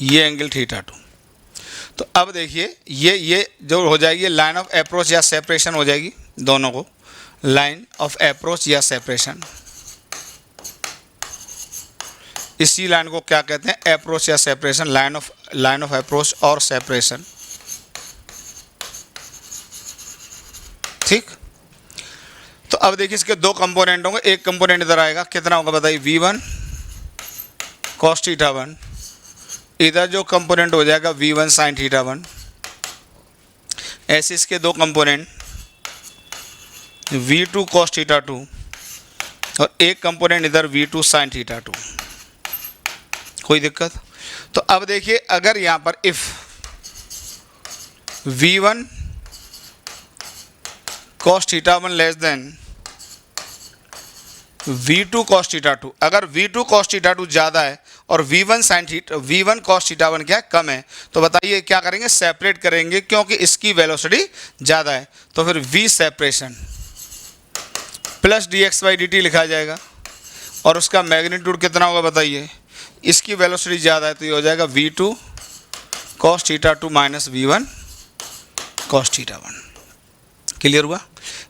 ये एंगल θ2। तो अब देखिए ये जो हो जाएगी लाइन ऑफ अप्रोच या सेपरेशन हो जाएगी, दोनों को लाइन ऑफ अप्रोच या सेपरेशन। इसी लाइन को क्या कहते हैं, अप्रोच या सेपरेशन, लाइन ऑफ अप्रोच और सेपरेशन। ठीक, तो अब देखिए इसके दो कंपोनेंट होंगे, एक कंपोनेंट इधर आएगा, कितना होगा बताइए, v1 cos θ1, इधर जो कंपोनेंट हो जाएगा v1 sin θ1। ऐसे इसके दो कंपोनेंट v2 cos θ2 और एक कंपोनेंट इधर v2 sin θ2। कोई दिक्कत? तो अब देखिए अगर यहाँ पर if v1 cos θ1 less than v2 cos θ2, अगर v2 cos θ2 ज़्यादा है और v1 cos θ1 क्या है, कम है, तो बताइए क्या करेंगे, सेपरेट करेंगे, क्योंकि इसकी वेलोसिटी ज़्यादा है। तो फिर v separation plus dx by dt लिखा जाएगा, और उसका मैग्नीट्यूड कितना होगा बताइए, इसकी वेलोसिटी ज़्यादा है तो ये हो जाएगा v2 cos θ2 minus v1 cos θ1। Clear हुआ?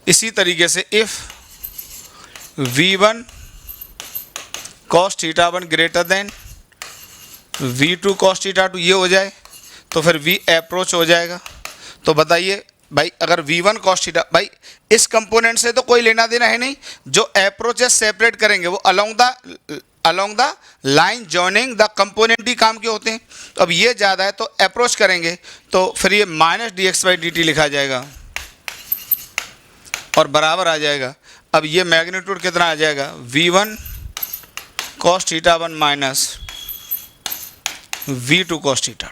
इसी तरीके से if v1 cos θ1 greater than v2 cos θ2 ये हो जाए तो फिर v अप्रोच हो जाएगा। तो बताइए भाई, अगर v1 cos θ, भाई इस कंपोनेंट से तो कोई लेना देना है नहीं, जो अप्रोच है सेपरेट करेंगे वो along the line joining the component ही काम के होते हैं। तो अब ये ज़्यादा है तो अप्रोच करेंगे, तो फिर ये माइनस dx बाई dt लिखा जाएगा और बराबर आ जाएगा। अब ये मैग्नीट्यूड कितना आ जाएगा, v1 cos θ1 minus v2 cos θ2।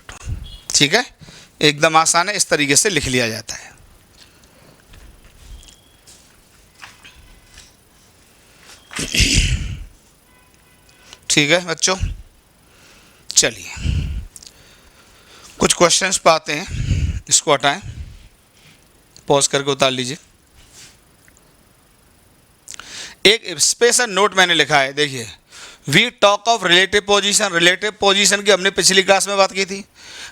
ठीक है, एकदम आसान है, इस तरीके से लिख लिया जाता है। ठीक है बच्चों, चलिए कुछ क्वेश्चंस पे आते हैं, इसको हटाएं, पॉज करके उतार लीजिए। एक स्पेशल नोट मैंने लिखा है, देखिए we talk of relative position, relative position की हमने पिछली क्लास में बात की थी,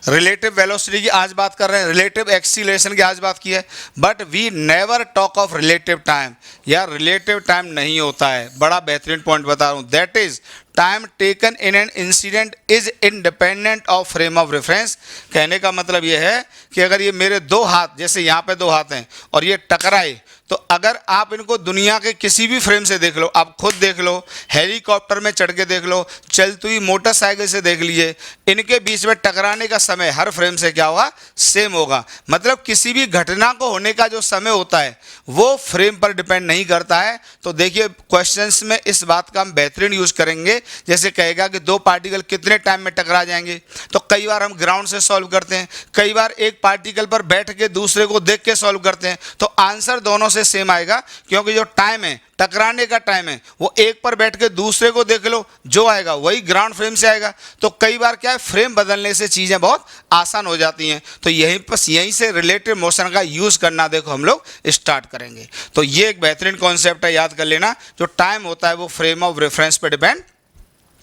रिलेटिव वेलोसिटी की आज बात कर रहे हैं, रिलेटिव एक्सीलरेशन की आज बात की है, but we never talk of relative time, यार रिलेटिव टाइम नहीं होता है, बड़ा बेहतरीन पॉइंट बता रहा हूँ, that is time taken in an incident is independent of frame of reference. कहने का मतलब ये है कि अगर ये मेरे दो हाथ, जैसे यहाँ पे दो हाथ हैं और ये टकराए, तो अगर आप इनको दुनिया के किसी भी फ्रेम से देख लो, आप खुद देख लो, हेलीकॉप्टर में चढ़ के देख लो, चलती हुई मोटरसाइकिल से देख लीजिए, इनके बीच में टकराने का समय हर फ्रेम से क्या होगा, सेम होगा। मतलब किसी भी घटना को होने का जो समय होता है वो फ्रेम पर डिपेंड नहीं करता है। तो देखिए क्वेश्चंस में इस बात का हम बेहतरीन यूज करेंगे, जैसे कहेगा कि दो पार्टिकल कितने टाइम में टकरा जाएंगे, तो कई बार हम ग्राउंड से सॉल्व करते हैं, कई बार एक पार्टिकल पर बैठ के दूसरे को देख के सॉल्व करते हैं, तो आंसर दोनों से सेम आएगा, क्योंकि जो टाइम है, टकराने का टाइम है, वो एक पर बैठ के दूसरे को देख लो, जो आएगा वही ग्राउंड फ्रेम से आएगा। तो कई बार क्या है, फ्रेम बदलने से चीज़ें बहुत आसान हो जाती हैं। तो यहीं से रिलेटिव मोशन का यूज़ करना देखो हम लोग स्टार्ट करेंगे। तो ये एक बेहतरीन कॉन्सेप्ट है, याद कर लेना, जो टाइम होता है वो फ्रेम ऑफ रेफरेंस पर डिपेंड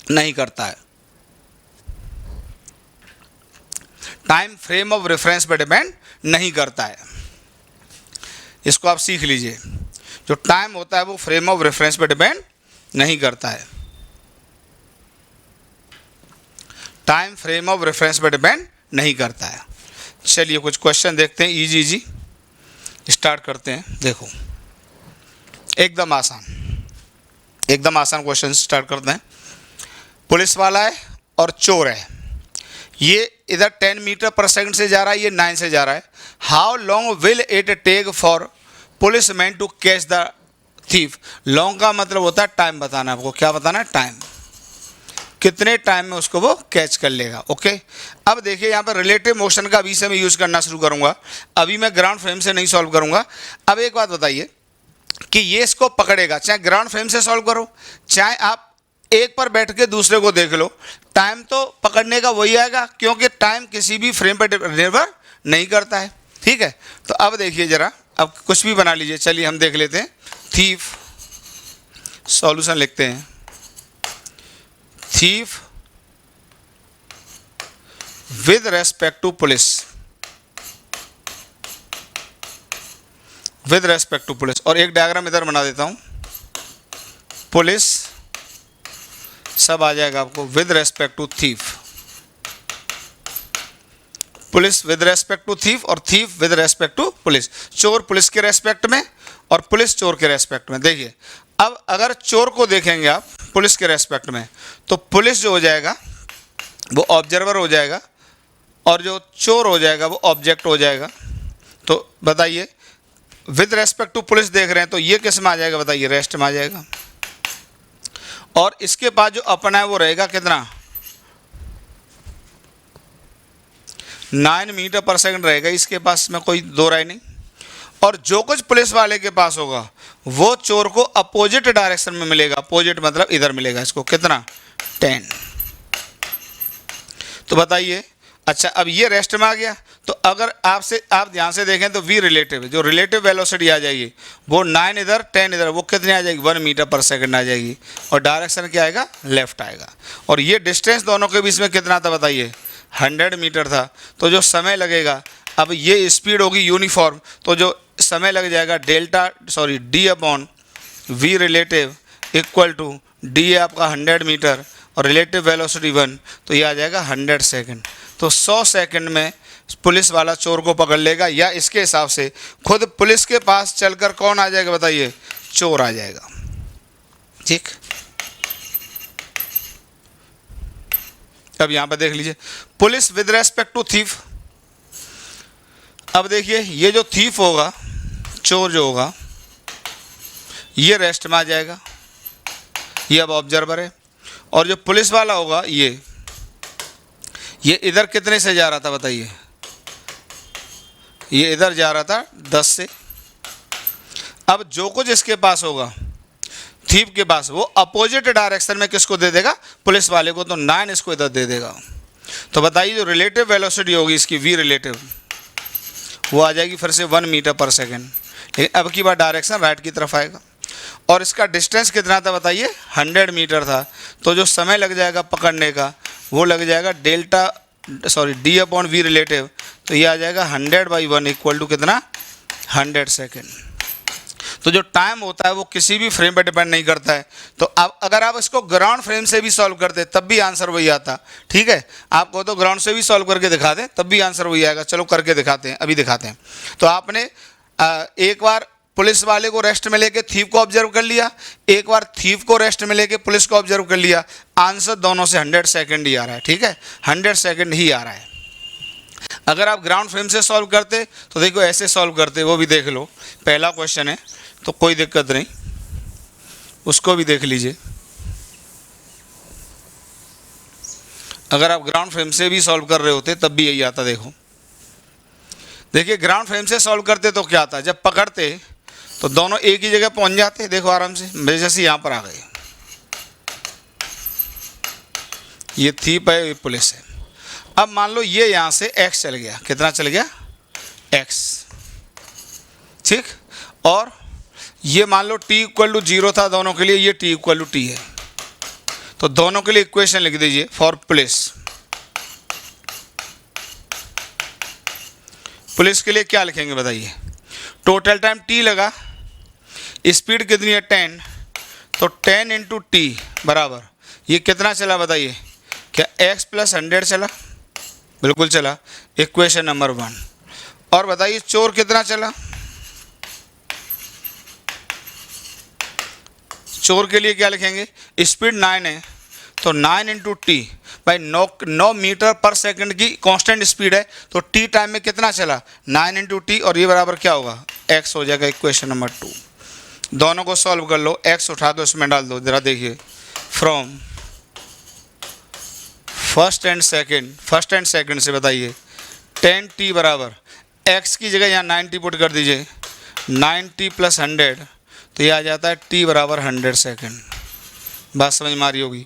नहीं करता है, टाइम फ्रेम ऑफ रेफरेंस पर डिपेंड नहीं करता है। इसको आप सीख लीजिए, जो टाइम होता है वो फ्रेम ऑफ रेफरेंस पर डिपेंड नहीं करता है, टाइम फ्रेम ऑफ रेफरेंस पर डिपेंड नहीं करता है। चलिए कुछ क्वेश्चन देखते हैं, इजी इजी स्टार्ट करते हैं। देखो एकदम आसान क्वेश्चन स्टार्ट करते हैं। पुलिस वाला है और चोर है, ये इधर 10 मीटर पर सेकंड से जा रहा है, ये 9 से जा रहा है। How long will it take for police man to catch the thief. Long का मतलब होता है टाइम बताना, आपको क्या बताना है, टाइम, कितने टाइम में उसको वो कैच कर लेगा। ओके, अब देखिए यहाँ पर रिलेटिव मोशन का अभी से मैं यूज़ करना शुरू करूँगा, अभी मैं ग्राउंड फ्रेम से नहीं सॉल्व करूँगा। अब एक बात बताइए कि ये इसको पकड़ेगा, चाहे ग्राउंड फ्रेम से सॉल्व करो, चाहे आप एक पर बैठ के दूसरे को देख लो, टाइम तो पकड़ने का वही आएगा, क्योंकि टाइम किसी भी फ्रेम पर निर्भर नहीं करता है। ठीक है, तो अब देखिए ज़रा, अब कुछ भी बना लीजिए। चलिए हम देख लेते हैं, थीफ, सॉल्यूशन लिखते हैं, thief with respect to police, with respect to police, और एक डायग्राम इधर बना देता हूं, पुलिस सब आ जाएगा आपको, with respect to thief, police with respect to thief और thief with respect to police. चोर पुलिस के रेस्पेक्ट में और पुलिस चोर के रेस्पेक्ट में। देखिए अब अगर चोर को देखेंगे आप पुलिस के रेस्पेक्ट में, तो पुलिस जो हो जाएगा वो ऑब्जर्वर हो जाएगा और जो चोर हो जाएगा वो ऑब्जेक्ट हो जाएगा। तो बताइए, विद रेस्पेक्ट टू पुलिस देख रहे हैं तो ये किस में आ जाएगा, बताइए, रेस्ट में आ जाएगा। और इसके पास जो अपना है वो रहेगा कितना, 9 मीटर पर सेकंड रहेगा इसके पास, में कोई दो राय नहीं। और जो कुछ पुलिस वाले के पास होगा वो चोर को अपोजिट डायरेक्शन में मिलेगा, अपोजिट मतलब इधर मिलेगा, इसको कितना, 10। तो बताइए, अच्छा अब ये रेस्ट में आ गया, तो अगर आप ध्यान से देखें तो वी रिलेटिव, जो रिलेटिव वेलोसिटी आ जाएगी वो 9 इधर 10 इधर, वो कितने आ जाएगी, 1 मीटर पर सेकंड आ जाएगी, और डायरेक्शन क्या आएगा, लेफ्ट आएगा। और ये डिस्टेंस दोनों के बीच में कितना था बताइए, 100 मीटर था। तो जो समय लगेगा, अब ये स्पीड होगी यूनिफॉर्म, तो जो समय लग जाएगा D upon V relative equal to D है आपका 100 मीटर और रिलेटिव वेलोसिटी 1, तो ये आ जाएगा 100 सेकंड। तो 100 सेकंड में पुलिस वाला चोर को पकड़ लेगा, या इसके हिसाब से खुद पुलिस के पास चलकर कौन आ जाएगा बताइए, चोर आ जाएगा। ठीक, अब यहां पर देख लीजिए, police with respect to thief. अब देखिए ये जो थीफ होगा, चोर जो होगा, ये रेस्ट में आ जाएगा, ये अब ऑब्जर्वर है। और जो पुलिस वाला होगा ये इधर कितने से जा रहा था बताइए, ये इधर जा रहा था 10 से। अब जो कुछ इसके पास होगा थीफ के पास, वो अपोजिट डायरेक्शन में किसको दे देगा, पुलिस वाले को, तो 9 इसको इधर दे देगा। तो बताइए जो रिलेटिव वेलोसिटी होगी इसकी, वी रिलेटिव, वो आ जाएगी फिर से 1 मीटर पर सेकेंड, लेकिन अब की बार डायरेक्शन राइट की तरफ आएगा। और इसका डिस्टेंस कितना था बताइए, 100 मीटर था। तो जो समय लग जाएगा पकड़ने का वो लग जाएगा डी अपॉन वी रिलेटिव, तो ये आ जाएगा 100/1 इक्वल टू कितना, 100 सेकेंड। तो जो टाइम होता है वो किसी भी फ्रेम पर डिपेंड नहीं करता है। तो अब अगर आप इसको ग्राउंड फ्रेम से भी सॉल्व करते तब भी आंसर वही आता। ठीक है, आपको तो ग्राउंड से भी सॉल्व करके दिखा दें तब भी आंसर वही आएगा। चलो करके दिखाते हैं, अभी दिखाते हैं। तो आपने एक बार पुलिस वाले को रेस्ट में लेके थीफ को ऑब्जर्व कर लिया, एक बार थीफ को रेस्ट में लेके पुलिस को ऑब्जर्व कर लिया, आंसर दोनों से 100 सेकेंड ही आ रहा है। ठीक है, 100 सेकेंड ही आ रहा है। अगर आप ग्राउंड फ्रेम से सॉल्व करते तो देखो ऐसे सॉल्व करते, वो भी देख लो। पहला क्वेश्चन है तो कोई दिक्कत नहीं, उसको भी देख लीजिए। अगर आप ग्राउंड फ्रेम से भी सॉल्व कर रहे होते तब भी यही आता। देखिए ग्राउंड फ्रेम से सॉल्व करते तो क्या आता, जब पकड़ते तो दोनों एक ही जगह पहुंच जाते। देखो आराम से, मेरे जैसे यहाँ पर आ गए, ये थीप है, ये पुलिस है। अब मान लो ये यहाँ से x चल गया, कितना चल गया, x। ठीक, और ये मान लो t इक्वल टू 0 था दोनों के लिए, ये t इक्वल टू t है। तो दोनों के लिए इक्वेशन लिख दीजिए फॉर पुलिस के लिए क्या लिखेंगे बताइए। टोटल टाइम t लगा, स्पीड कितनी है 10, तो 10 इंटू टी बराबर ये कितना चला बताइए, क्या x प्लस 100 चला, बिल्कुल चला, इक्वेशन नंबर 1। और बताइए चोर कितना चला, चोर के लिए क्या लिखेंगे, स्पीड 9 है तो 9 इंटू टी, भाई 9 मीटर पर सेकंड की कांस्टेंट स्पीड है, तो टी टाइम में कितना चला, 9 इंटू टी, और ये बराबर क्या होगा, x हो जाएगा, इक्वेशन नंबर 2। दोनों को सॉल्व कर लो, x उठा के उसमें डाल दो, जरा देखिए। फ्रॉम फर्स्ट एंड सेकंड से बताइए 10t बराबर x की जगह यहाँ 90 पुट कर दीजिए, 90 प्लस 100, तो ये आ जाता है t बराबर 100 सेकेंड। बात समझ में आ रही होगी।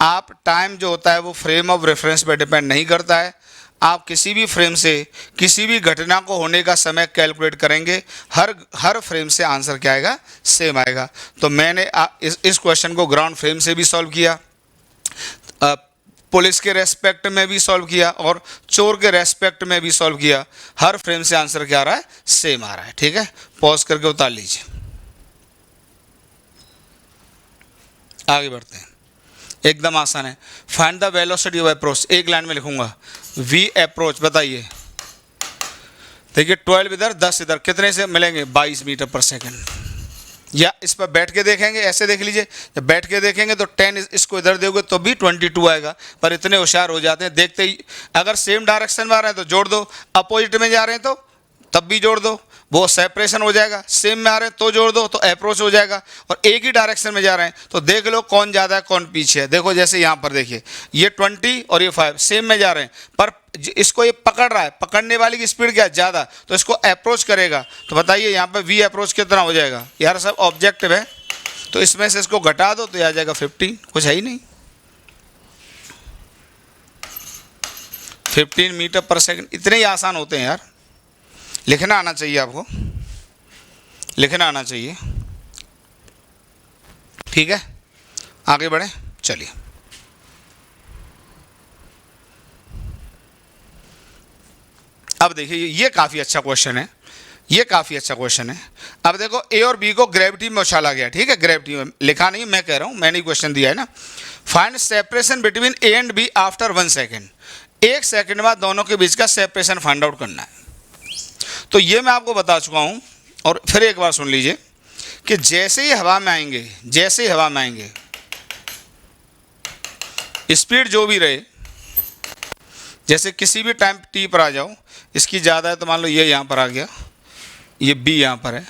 आप टाइम जो होता है वो फ्रेम ऑफ रेफरेंस पर डिपेंड नहीं करता है। आप किसी भी फ्रेम से किसी भी घटना को होने का समय कैलकुलेट करेंगे, हर फ्रेम से आंसर क्या आएगा, सेम आएगा। तो मैंने इस क्वेश्चन को ग्राउंड फ्रेम से भी सॉल्व किया, पुलिस के रेस्पेक्ट में भी सॉल्व किया, और चोर के रेस्पेक्ट में भी सॉल्व किया। हर फ्रेम से आंसर क्या आ रहा है, सेम आ रहा है। ठीक है, पॉज करके उतार लीजिए, आगे बढ़ते हैं। एकदम आसान है। Find the velocity of approach, एक लाइन में लिखूंगा, वी अप्रोच बताइए। देखिए 12 इधर 10 इधर, कितने से मिलेंगे, 22 मीटर पर सेकंड। या इस पर बैठ के देखेंगे, ऐसे देख लीजिए, जब बैठ के देखेंगे तो 10 इसको इधर दोगे तो भी 22 आएगा। पर इतने होशियार हो जाते हैं, देखते ही अगर सेम डायरेक्शन में आ रहे हैं तो जोड़ दो, अपोजिट में जा रहे हैं तो तब भी जोड़ दो, वो सेपरेशन हो जाएगा। सेम में आ रहे हैं तो जोड़ दो, तो अप्रोच हो जाएगा। और एक ही डायरेक्शन में जा रहे हैं तो देख लो कौन ज़्यादा है कौन पीछे है। देखो जैसे यहाँ पर देखिए, ये 20 और ये 5 सेम में जा रहे हैं, पर इसको ये पकड़ रहा है, पकड़ने वाली की स्पीड क्या है, ज़्यादा, तो इसको अप्रोच करेगा। तो बताइए यहाँ पर वी अप्रोच कितना हो जाएगा, यार सब ऑब्जेक्टिव है, तो इसमें से इसको घटा दो तो आ जाएगा 15, कुछ है ही नहीं, 15 मीटर पर सेकेंड। इतने ही आसान होते हैं यार, लिखना आना चाहिए आपको, लिखना आना चाहिए। ठीक है, आगे बढ़े, चलिए। अब देखिए ये काफ़ी अच्छा क्वेश्चन है, ये काफ़ी अच्छा क्वेश्चन है। अब देखो ए और बी को ग्रेविटी में उछाला गया, ठीक है, ग्रेविटी में लिखा नहीं, मैं कह रहा हूँ, मैंने क्वेश्चन दिया है ना। Find separation between A and B after 1 second, 1 second बाद दोनों के बीच का सेपरेशन फाइंड आउट करना है। तो ये मैं आपको बता चुका हूँ, और फिर एक बार सुन लीजिए कि जैसे ही हवा में आएंगे, जैसे ही हवा में आएंगे, स्पीड जो भी रहे, जैसे किसी भी टाइम टी पर आ जाओ, इसकी ज़्यादा है तो मान लो ये यहाँ पर आ गया, ये बी यहाँ पर है,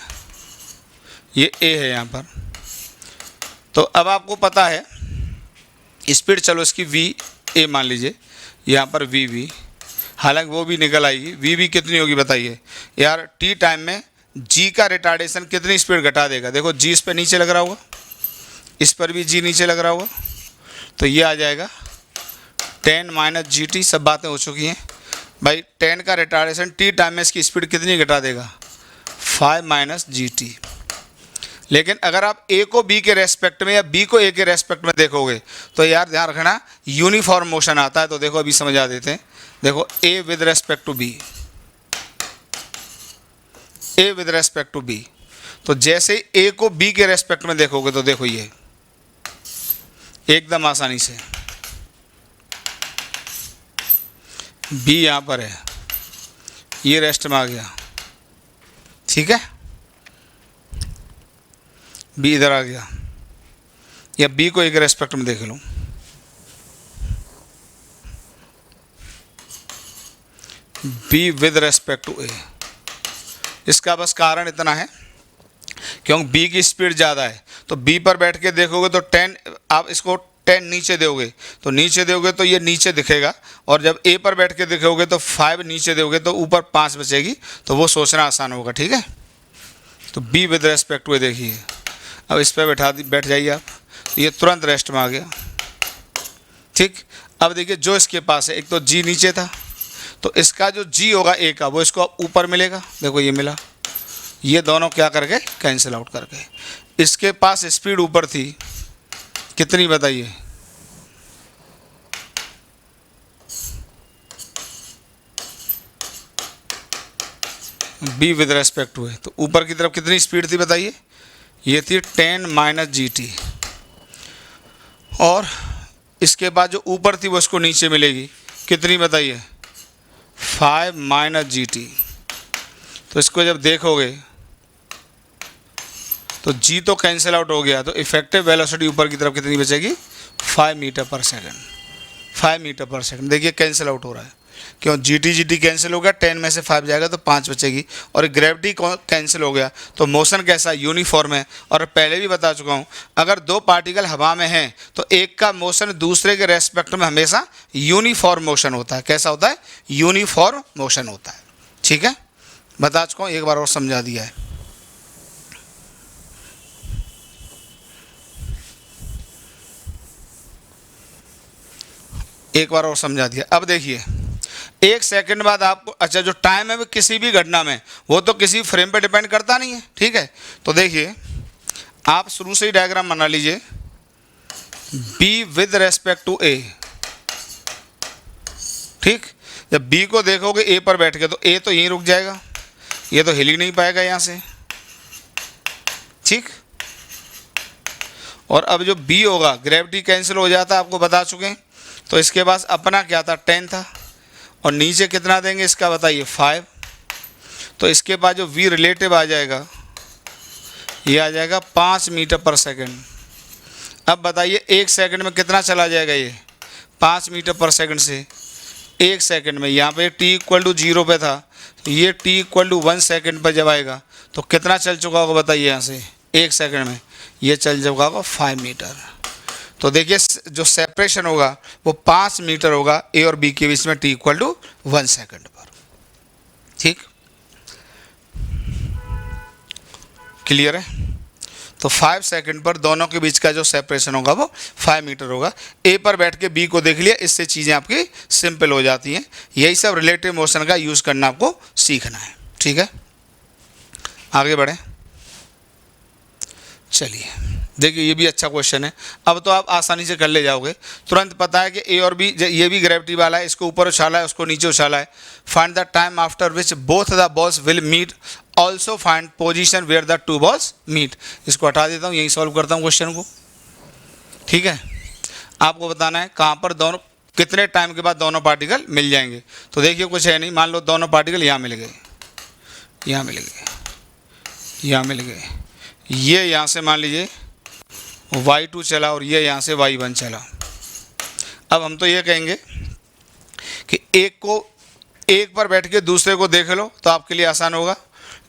ये ए है यहाँ पर। तो अब आपको पता है स्पीड, चलो इसकी वी ए मान लीजिए, यहाँ पर वी वी, हालांकि वो भी निकल आएगी। वी भी कितनी होगी बताइए यार, टी टाइम में जी का रिटार्डेशन कितनी स्पीड घटा देगा। देखो जी इस पर नीचे लग रहा होगा, इस पर भी जी नीचे लग रहा होगा, तो ये आ जाएगा 10 माइनस जी टी। सब बातें हो चुकी हैं भाई। 10 का रिटार्डेशन टी टाइम में इसकी स्पीड कितनी घटा देगा, 5 माइनस जी टी। लेकिन अगर आप ए को बी के रेस्पेक्ट में या बी को ए के रेस्पेक्ट में देखोगे तो यार ध्यान रखना यूनिफॉर्म मोशन आता है। तो देखो अभी समझा देते हैं। देखो A with respect to B, A with respect to B, तो जैसे ए को बी के रेस्पेक्ट में देखोगे तो देखो ये एकदम आसानी से बी यहाँ पर है, ये रेस्ट में आ गया, ठीक है, बी इधर आ गया, या बी को एक रेस्पेक्ट में देख लूँ, बी विद रेस्पेक्ट टू ए। इसका बस कारण इतना है क्योंकि बी की स्पीड ज़्यादा है, तो बी पर बैठ के देखोगे तो 10, आप इसको 10 नीचे दोगे तो नीचे दोगे तो ये नीचे दिखेगा, और जब ए पर बैठ के देखोगे तो 5 नीचे दोगे तो ऊपर 5 बचेगी, तो वो सोचना आसान होगा, ठीक है। तो B with respect to A देखिए, अब इस पर बैठ जाइए आप, ये तुरंत रेस्ट में आ गया, ठीक। अब देखिए जो इसके पास है, एक तो जी नीचे था, तो इसका जो जी होगा ए का वो इसको ऊपर मिलेगा, देखो ये मिला, ये दोनों क्या करके कैंसिल आउट करके। इसके पास स्पीड ऊपर थी कितनी बताइए, बी विद रेस्पेक्ट टू ए, तो ऊपर की तरफ कितनी स्पीड थी बताइए, ये थी 10 माइनस जी टी, और इसके बाद जो ऊपर थी वो इसको नीचे मिलेगी कितनी बताइए, 5 माइनस जी टी। तो इसको जब देखोगे तो जी तो कैंसिल आउट हो गया, तो इफेक्टिव वेलोसिटी ऊपर की तरफ कितनी बचेगी, 5 मीटर पर सेकंड, 5 मीटर पर सेकंड। देखिए कैंसिल आउट हो रहा है, क्यों, जी टी कैंसिल हो गया, 10 में से 5 जाएगा तो 5 बचेगी, और ग्रेविटी कैंसिल हो गया, तो मोशन कैसा यूनिफॉर्म है। और पहले भी बता चुका हूँ, अगर दो पार्टिकल हवा में हैं तो एक का मोशन दूसरे के रेस्पेक्ट में हमेशा यूनिफॉर्म मोशन होता है। कैसा होता है, यूनिफॉर्म मोशन होता है, ठीक है। बता चुका हूँ, एक बार और समझा दिया है। एक बार और समझा दिया। अब देखिए 1 सेकंड बाद आपको, अच्छा जो टाइम है वो किसी भी घटना में वो तो किसी फ्रेम पे डिपेंड करता नहीं है, ठीक है। तो देखिए आप शुरू से ही डायग्राम बना लीजिए, बी विद रेस्पेक्ट टू ए, ठीक। जब बी को देखोगे ए पर बैठ के तो ए तो यहीं रुक जाएगा, ये तो हिल ही नहीं पाएगा यहाँ से, ठीक। और अब जो बी होगा ग्रेविटी कैंसिल हो जाता है, आपको बता चुके हैं। तो इसके पास अपना क्या था, 10 था, और नीचे कितना देंगे इसका बताइए, 5। तो इसके बाद जो वी रिलेटिव आ जाएगा ये आ जाएगा 5 मीटर पर सेकंड। अब बताइए 1 सेकंड में कितना चला जाएगा, ये 5 मीटर पर सेकंड से 1 सेकंड में, यहाँ पे t = 0 पे था, ये t = 1 सेकंड पर जब आएगा तो कितना चल चुका होगा बताइए, यहाँ से 1 सेकंड में ये चल चुका होगा 5 मीटर। तो देखिए जो सेपरेशन होगा वो 5 मीटर होगा ए और बी के बीच में, t = 1 सेकंड पर, ठीक। क्लियर है। तो 5 सेकंड पर दोनों के बीच का जो सेपरेशन होगा वो 5 मीटर होगा। ए पर बैठ के बी को देख लिया, इससे चीज़ें आपकी सिंपल हो जाती हैं। यही सब रिलेटिव मोशन का यूज़ करना आपको सीखना है, ठीक है। आगे बढ़ें, चलिए देखिए ये भी अच्छा क्वेश्चन है। अब तो आप आसानी से कर ले जाओगे, तुरंत पता है कि ए और बी, ये भी ग्रेविटी वाला है, इसको ऊपर उछाला है उसको नीचे उछाला है। Find the time after which both the balls will meet, also find position where the 2 balls meet. इसको हटा देता हूँ, यही सॉल्व करता हूँ क्वेश्चन को, ठीक है। आपको बताना है कहाँ पर दोनों, कितने टाइम के बाद दोनों पार्टिकल मिल जाएंगे। तो देखिए कुछ है नहीं, मान लो दोनों पार्टिकल यहाँ मिल गए, यहाँ मिल गए, यहाँ मिल गए, ये यहाँ से मान लीजिए y2 चला और ये यहाँ से y1 चला। अब हम तो ये कहेंगे कि एक पर बैठ के दूसरे को देख लो तो आपके लिए आसान होगा,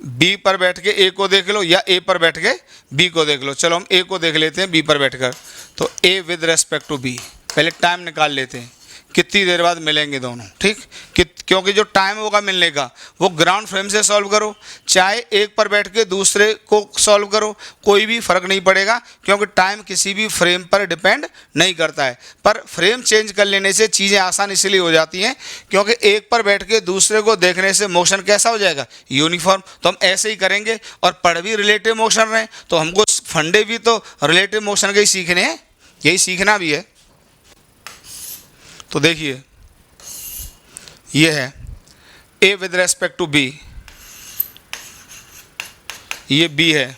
बी पर बैठ के ए को देख लो या ए पर बैठ के बी को देख लो। चलो हम ए को देख लेते हैं बी पर बैठकर, तो A with respect to B, पहले टाइम निकाल लेते हैं कितनी देर बाद मिलेंगे दोनों, ठीक। क्योंकि जो टाइम होगा मिलने का वो ग्राउंड फ्रेम से सॉल्व करो, चाहे एक पर बैठ के दूसरे को सॉल्व करो, कोई भी फ़र्क नहीं पड़ेगा, क्योंकि टाइम किसी भी फ्रेम पर डिपेंड नहीं करता है। पर फ्रेम चेंज कर लेने से चीज़ें आसान इसलिए हो जाती हैं क्योंकि एक पर बैठ के दूसरे को देखने से मोशन कैसा हो जाएगा, यूनिफॉर्म। तो हम ऐसे ही करेंगे, और पढ़ भी रिलेटिव मोशन रहे तो हमको फंडे भी तो रिलेटिव मोशन के ही सीखने हैं, यही सीखना भी है। तो देखिए ये है A with respect to B, ये बी है,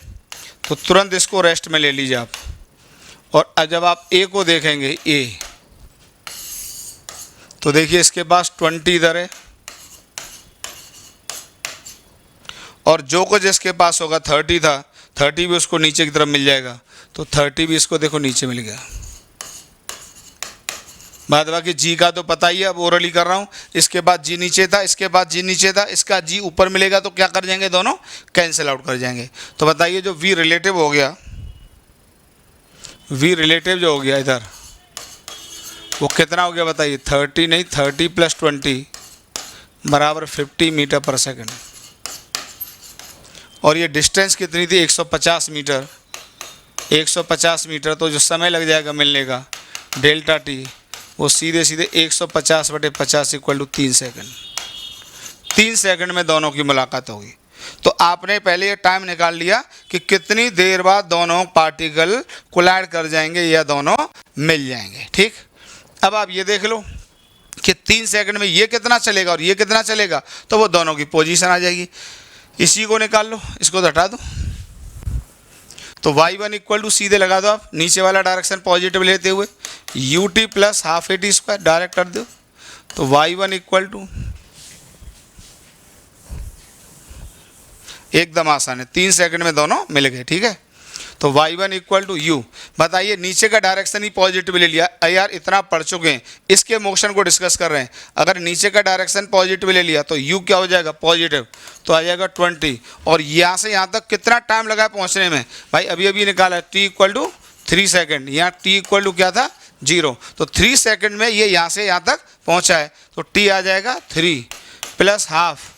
तो तुरंत इसको रेस्ट में ले लीजिए आप। और जब आप ए को देखेंगे ए, तो देखिए इसके पास 20 इधर है, और जो कुछ इसके पास होगा 30 था, 30 भी उसको नीचे की तरफ मिल जाएगा, तो 30 भी इसको देखो नीचे मिल गया। बाद बाकी जी का तो पता ही है, अब ओरली कर रहा हूँ। इसके बाद जी नीचे था, इसके बाद जी नीचे था, इसका जी ऊपर मिलेगा, तो क्या कर जाएंगे, दोनों कैंसिल आउट कर जाएंगे। तो बताइए जो वी रिलेटिव हो गया, वी रिलेटिव जो हो गया इधर, वो कितना हो गया बताइए, 30 नहीं, 30 + 20 बराबर 50 मीटर पर सेकंड। और ये डिस्टेंस कितनी थी, 150 मीटर। 150 मीटर, तो जो समय लग जाएगा मिलने का डेल्टा टी, वो सीधे सीधे 150/50 = 3 सेकंड। 3 सेकंड में दोनों की मुलाकात होगी। तो आपने पहले ये टाइम निकाल लिया कि कितनी देर बाद दोनों पार्टिकल कोलाइड कर जाएंगे या दोनों मिल जाएंगे। ठीक, अब आप ये देख लो कि 3 सेकंड में ये कितना चलेगा और ये कितना चलेगा, तो वो दोनों की पोजीशन आ जाएगी। इसी को निकाल लो, इसको तो हटा दो, तो y1 = सीधे लगा दो आप, नीचे वाला डायरेक्शन पॉजिटिव लेते हुए ut + ½ at² डायरेक्ट कर दो। तो y1 = एकदम आसान है, 3 सेकंड में दोनों मिल गए। ठीक है, तो y1 = u। बताइए नीचे का डायरेक्शन ही पॉजिटिव ले लिया, यार इतना पढ़ चुके हैं, इसके मोशन को डिस्कस कर रहे हैं। अगर नीचे का डायरेक्शन पॉजिटिव ले लिया तो u क्या हो जाएगा, पॉजिटिव, तो आ जाएगा 20। और यहाँ से यहाँ तक कितना टाइम लगा पहुँचने में, भाई अभी अभी निकाला t = 3 सेकेंड, यहाँ t = क्या था, 0। तो 3 सेकेंड में ये यहाँ से यहाँ तक पहुँचा है, तो t आ जाएगा 3 + ½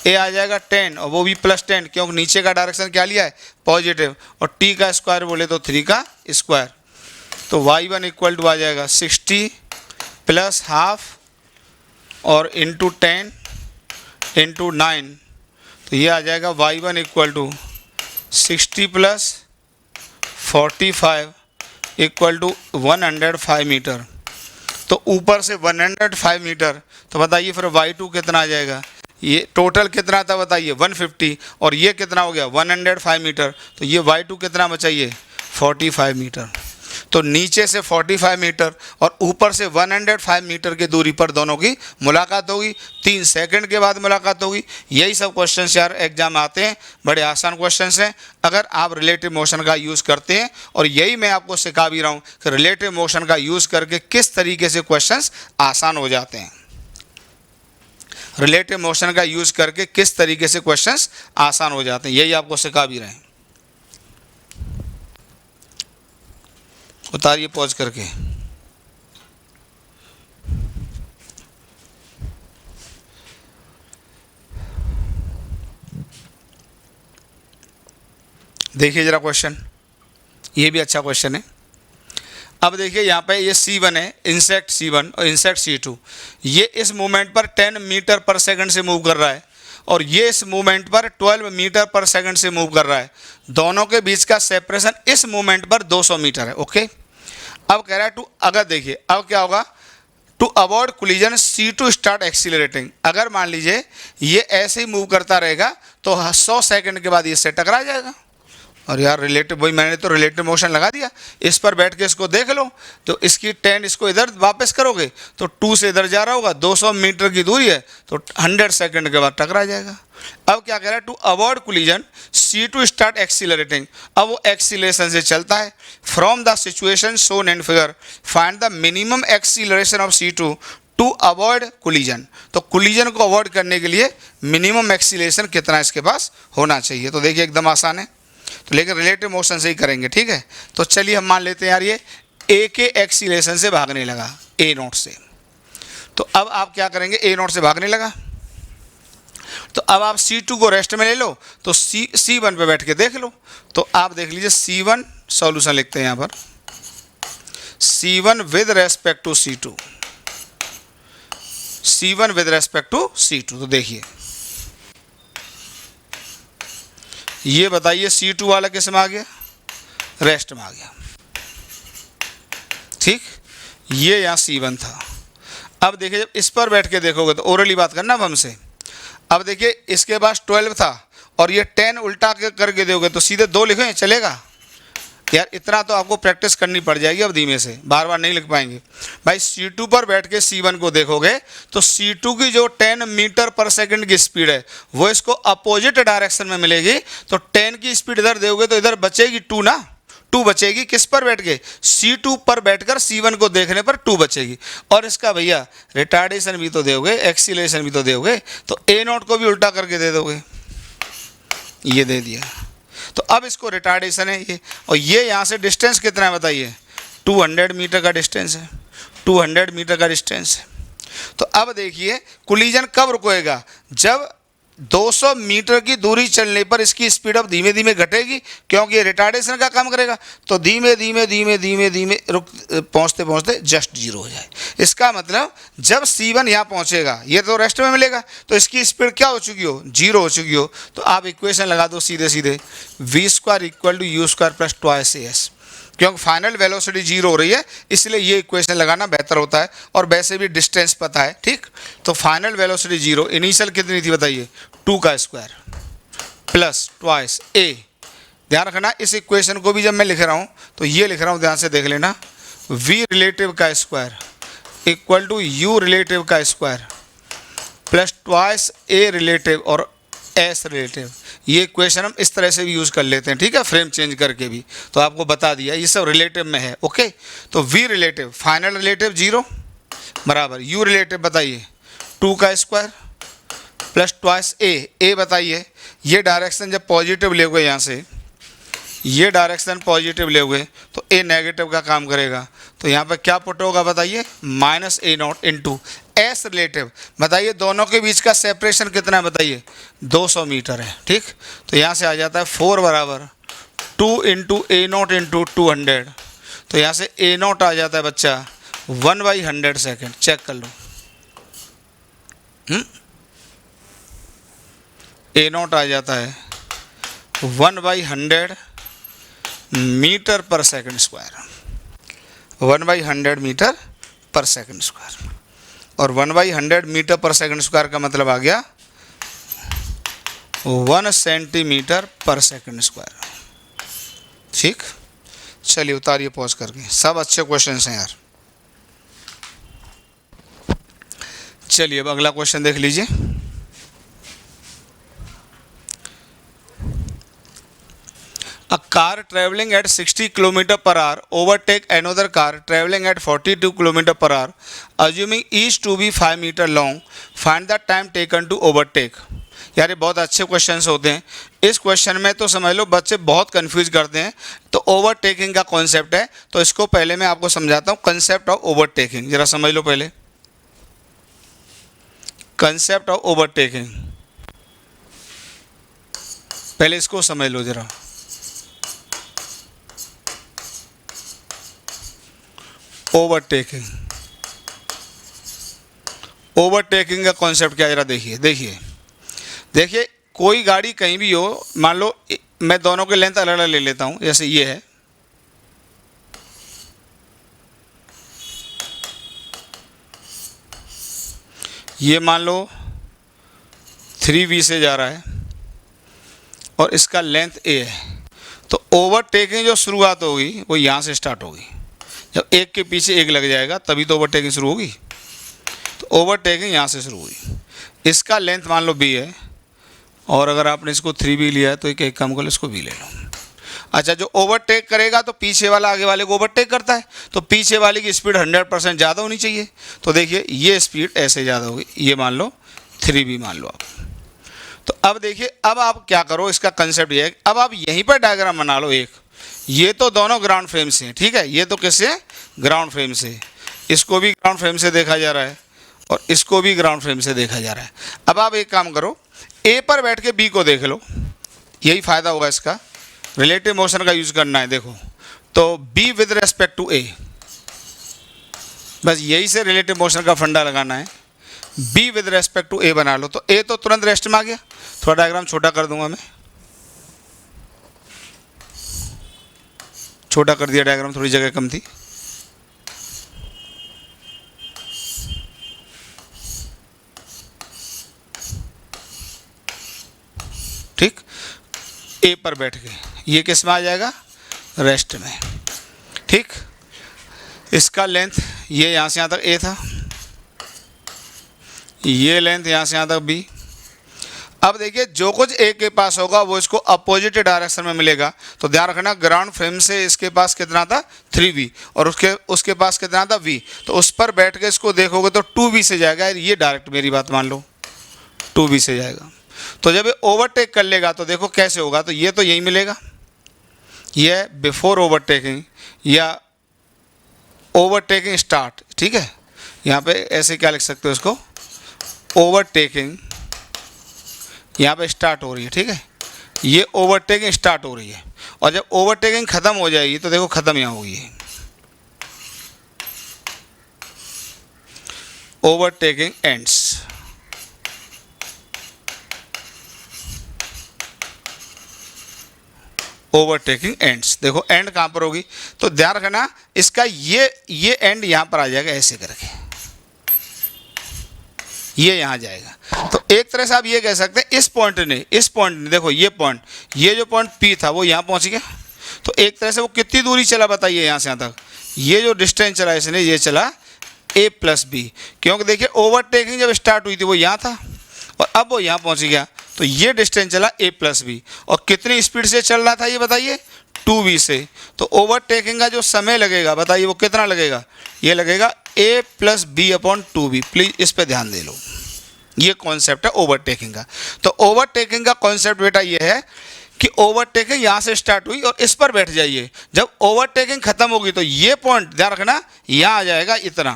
ए आ जाएगा 10, और वो भी +10, क्योंकि नीचे का डायरेक्शन क्या लिया है, पॉजिटिव, और t का स्क्वायर बोले तो 3 का स्क्वायर। तो y1 = आ जाएगा 60 + ½ और × 10 × 9, तो ये आ जाएगा y1 = 60 + 45 = 105 मीटर। तो ऊपर से 105 मीटर, तो बताइए फिर y2 कितना आ जाएगा, ये टोटल कितना था बताइए 150, और ये कितना हो गया 105 मीटर, तो ये y2 कितना बचाइए 45 मीटर। तो नीचे से 45 मीटर और ऊपर से 105 मीटर की दूरी पर दोनों की मुलाकात होगी, 3 सेकंड के बाद मुलाकात होगी। यही सब क्वेश्चंस यार एग्जाम आते हैं, बड़े आसान क्वेश्चंस हैं अगर आप रिलेटिव मोशन का यूज़ करते हैं। और यही मैं आपको सिखा भी रहा हूँ कि रिलेटिव मोशन का यूज़ करके किस तरीके से क्वेश्चंस आसान हो जाते हैं। रिलेटिव मोशन का यूज़ करके किस तरीके से क्वेश्चंस आसान हो जाते हैं, यही आपको सिखा भी रहे हैं। उतारिए पॉज करके। देखिए जरा क्वेश्चन, ये भी अच्छा क्वेश्चन है। अब देखिए यहाँ पे ये C1 है, इंसेक्ट C1 और इंसेक्ट C2, ये इस मूवमेंट पर 10 मीटर पर सेकंड से मूव कर रहा है और ये इस मूवमेंट पर 12 मीटर पर सेकंड से मूव कर रहा है। दोनों के बीच का सेपरेशन इस मूवमेंट पर 200 मीटर है। ओके, अब कह रहा है अगर देखिए अब क्या होगा, to avoid collision C2 start accelerating. अगर मान लीजिए ये ऐसे ही मूव करता रहेगा तो 100 सेकंड के बाद ये से टकरा जाएगा। और यार रिलेटिव, वही मैंने तो रिलेटिव मोशन लगा दिया, इस पर बैठ के इसको देख लो, तो इसकी 10 इसको इधर वापस करोगे तो 2 से इधर जा रहा होगा, 200 मीटर की दूरी है, तो 100 सेकंड के बाद टकरा जाएगा। अब क्या कह रहा है, to avoid collision C2 start accelerating. अब वो एक्सीलरेशन से चलता है। From the situation shown in figure find the minimum acceleration of C2 to avoid collision. तो कोलिजन को अवॉइड करने के लिए मिनिमम एक्सीलरेशन कितना इसके पास होना चाहिए। तो देखिए एकदम आसान है, तो लेकिन रिलेटिव मोशन से ही करेंगे। ठीक है, तो चलिए हम मान लेते हैं यार ये ए के एक्सीलरेशन से भागने लगा, ए नोट से। तो अब आप क्या करेंगे, ए नोट से भागने लगा, तो अब आप C2 को रेस्ट में ले लो, तो C1 पे बैठ के देख लो। तो आप देख लीजिए C1 सॉल्यूशन लिखते हैं यहाँ पर, C1 with respect to C2, C1 with respect to C2। तो देखिए ये बताइए C2 वाला किस में आ गया, रेस्ट में आ गया। ठीक, ये यहाँ C1 था। अब देखिए जब इस पर बैठ के देखोगे तो ओरली बात करना अब हमसे। अब देखिए इसके पास 12 था और ये 10 उल्टा करके दोगे तो सीधे 2 लिखें, चलेगा यार? इतना तो आपको प्रैक्टिस करनी पड़ जाएगी अब धीमे से, बार बार नहीं लिख पाएंगे भाई। C2 पर बैठ के C1 को देखोगे तो C2 की जो 10 मीटर पर सेकंड की स्पीड है वो इसको अपोजिट डायरेक्शन में मिलेगी। तो 10 की स्पीड इधर दोगे तो इधर बचेगी 2 ना, 2 बचेगी। किस पर बैठ के? C2 पर बैठकर C1 को देखने पर 2 बचेगी। और इसका भैया रिटार्डेशन भी तो दोगे, एक्सीलरेशन भी तो दोगे, तो A0 को भी उल्टा करके दे दोगे। ये दे दिया, तो अब इसको रिटार्डेशन है ये, और ये यहाँ से डिस्टेंस कितना है बताइए? 200 मीटर का डिस्टेंस है, 200 मीटर का डिस्टेंस है। तो अब देखिए कोलिजन कब रुकेगा? जब 200 मीटर की दूरी चलने पर इसकी स्पीड अब धीमे धीमे घटेगी, क्योंकि ये रिटार्डेशन का काम करेगा। तो धीमे धीमे धीमे धीमे धीमे रुक पहुँचते पहुँचते जस्ट 0 हो जाए। इसका मतलब जब C1 यहाँ पहुँचेगा, ये तो रेस्ट में मिलेगा, तो इसकी स्पीड क्या हो चुकी हो? 0 हो चुकी हो। तो आप इक्वेशन लगा दो सीधे सीधे, v² = u² + 2as, क्योंकि फाइनल वेलोसिटी 0 हो रही है, इसलिए ये इक्वेशन लगाना बेहतर होता है। और वैसे भी डिस्टेंस पता है, ठीक। तो फाइनल वेलोसिटी 0, इनिशियल कितनी थी बताइए? 2 का स्क्वायर प्लस 2 a। ध्यान रखना इस इक्वेशन को भी जब मैं लिख रहा हूँ तो ये लिख रहा हूँ, ध्यान से देख लेना, v रिलेटिव का स्क्वायर = u रिलेटिव का स्क्वायर प्लस 2 a रिलेटिव और s रिलेटिव। ये इक्वेशन हम इस तरह से भी यूज़ कर लेते हैं, ठीक है, फ्रेम चेंज करके भी। तो आपको बता दिया ये सब रिलेटिव में है, ओके। तो v रिलेटिव, फाइनल रिलेटिव 0 बराबर u रिलेटिव बताइए 2 का स्क्वायर प्लस 2 a बताइए। ये डायरेक्शन जब पॉजिटिव लेोगे, यहाँ से ये डायरेक्शन पॉजिटिव लेोगे तो a नेगेटिव का काम करेगा। तो यहाँ पर क्या पुट होगा बताइए? -a0 into s relative. बताइए दोनों के बीच का सेपरेशन कितना है बताइए? 200 मीटर है, ठीक। तो यहाँ से आ जाता है 4 बराबर 2 × a0 × 200। तो यहाँ से a0 आ जाता है बच्चा 1/100 सेकेंड। चेक कर लो, a0 आ जाता है 1/100 मीटर पर सेकंड स्क्वायर, 1/100 मीटर पर सेकंड स्क्वायर। और 1/100 मीटर पर सेकंड स्क्वायर का मतलब आ गया 1 सेंटीमीटर पर सेकंड स्क्वायर, ठीक। चलिए उतारिए पॉज करके, सब अच्छे क्वेश्चंस हैं यार। चलिए अब अगला क्वेश्चन देख लीजिए। A car traveling at 60 km/h overtake another car traveling at 42 km/h, assuming each to be 5 meter long. Find the time taken to overtake. यार ये बहुत अच्छे क्वेश्चंस होते हैं। इस क्वेश्चन में तो समझ लो बच्चे बहुत कंफ्यूज करते हैं। तो ओवरटेकिंग का कॉन्सेप्ट है, तो इसको पहले मैं आपको समझाता हूँ। कंसेप्ट ऑफ ओवरटेकिंग जरा समझ लो पहले। कंसेप्ट ऑफ ओवरटेकिंग, पहले इसको समझ लो जरा। ओवरटेकिंग, ओवरटेकिंग का कॉन्सेप्ट क्या जरा देखिए। देखिए कोई गाड़ी कहीं भी हो, मान लो मैं दोनों के लेंथ अलग अलग ले लेता हूं, जैसे ये है, ये मान लो 3v से जा रहा है और इसका लेंथ a है। तो ओवरटेकिंग जो शुरुआत होगी वो यहाँ से स्टार्ट होगी। जब एक के पीछे एक लग जाएगा तभी तो ओवरटेकिंग शुरू होगी। तो ओवरटेकिंग यहाँ से शुरू हुई। इसका लेंथ मान लो b है, और अगर आपने इसको 3b लिया है तो एक काम करो, इसको b ले लो। अच्छा, जो ओवरटेक करेगा तो पीछे वाला आगे वाले को ओवरटेक करता है, तो पीछे वाले की स्पीड 100% ज़्यादा होनी चाहिए। तो देखिए ये स्पीड ऐसे ज़्यादा होगी, ये मान लो 3b मान लो आप। तो अब देखिए, अब आप क्या करो, इसका कंसेप्ट ये है, अब आप यहीं पर डायग्राम बना लो एक। ये तो दोनों ग्राउंड फ्रेम से हैं, ठीक है, ये तो किससे? ग्राउंड फ्रेम से। इसको भी ग्राउंड फ्रेम से देखा जा रहा है और इसको भी ग्राउंड फ्रेम से देखा जा रहा है। अब आप एक काम करो, ए पर बैठ के बी को देख लो, यही फ़ायदा होगा इसका। रिलेटिव मोशन का यूज़ करना है, देखो तो बी विद रेस्पेक्ट टू ए, बस यही से रिलेटिव मोशन का फंडा लगाना है। बी विद रेस्पेक्ट टू ए बना लो, तो ए तो तुरंत रेस्ट में आ गया। थोड़ा डायग्राम छोटा कर दूंगा मैं। छोटा कर दिया डायग्राम, थोड़ी जगह कम थी। ठीक, ए पर बैठ गए, ये किस में आ जाएगा, रेस्ट में। ठीक, इसका लेंथ ये यहाँ से यहाँ तक ए था, ये लेंथ यहाँ से यहाँ तक बी। अब देखिए जो कुछ ए के पास होगा वो इसको अपोजिट डायरेक्शन में मिलेगा। तो ध्यान रखना ग्राउंड फ्रेम से इसके पास कितना था 3v और उसके पास कितना था v। तो उस पर बैठ के इसको देखोगे तो 2v से जाएगा, ये डायरेक्ट मेरी बात मान लो 2v से जाएगा। तो जब ये ओवरटेक कर लेगा तो देखो कैसे होगा, तो ये तो यही मिलेगा, ये बिफोर ओवरटेकिंग या ओवरटेकिंग स्टार्ट। ठीक है, यहाँ पे ऐसे क्या लिख सकते हो इसको, ओवरटेकिंग यहाँ पे स्टार्ट हो रही है। ठीक है, ये ओवरटेकिंग स्टार्ट हो रही है और जब ओवरटेकिंग ख़त्म हो जाएगी तो देखो ख़त्म यहाँ होगी, ओवरटेकिंग एंड्स। ओवरटेकिंग एंड्स, देखो एंड कहाँ पर होगी, तो ध्यान रखना इसका ये एंड यहाँ पर आ जाएगा ऐसे करके, ये यहाँ जाएगा। तो एक तरह से आप ये कह सकते हैं इस पॉइंट ने देखो ये पॉइंट, ये जो पॉइंट P था वो यहाँ पहुँच गया। तो एक तरह से वो कितनी दूरी चला बताइए यहाँ से यहाँ तक, ये जो डिस्टेंस चला इसने ये चला a प्लस b, क्योंकि देखिए ओवरटेकिंग जब स्टार्ट हुई थी वो यहाँ था और अब वो यहाँ पहुँच गया। तो ये डिस्टेंस चला a प्लस बी और कितनी स्पीड से चल रहा था ये बताइए 2v से। तो ओवरटेकिंग का जो समय लगेगा बताइए वो कितना लगेगा, ये लगेगा a plus B upon 2v। Please इस पर ध्यान दे लो, ये कॉन्सेप्ट है ओवरटेकिंग का। तो ओवरटेकिंग का कॉन्सेप्ट बेटा ये है कि ओवरटेकिंग यहाँ से स्टार्ट हुई और इस पर बैठ जाइए, जब ओवरटेकिंग खत्म होगी तो ये पॉइंट ध्यान रखना यहाँ आ जाएगा, इतना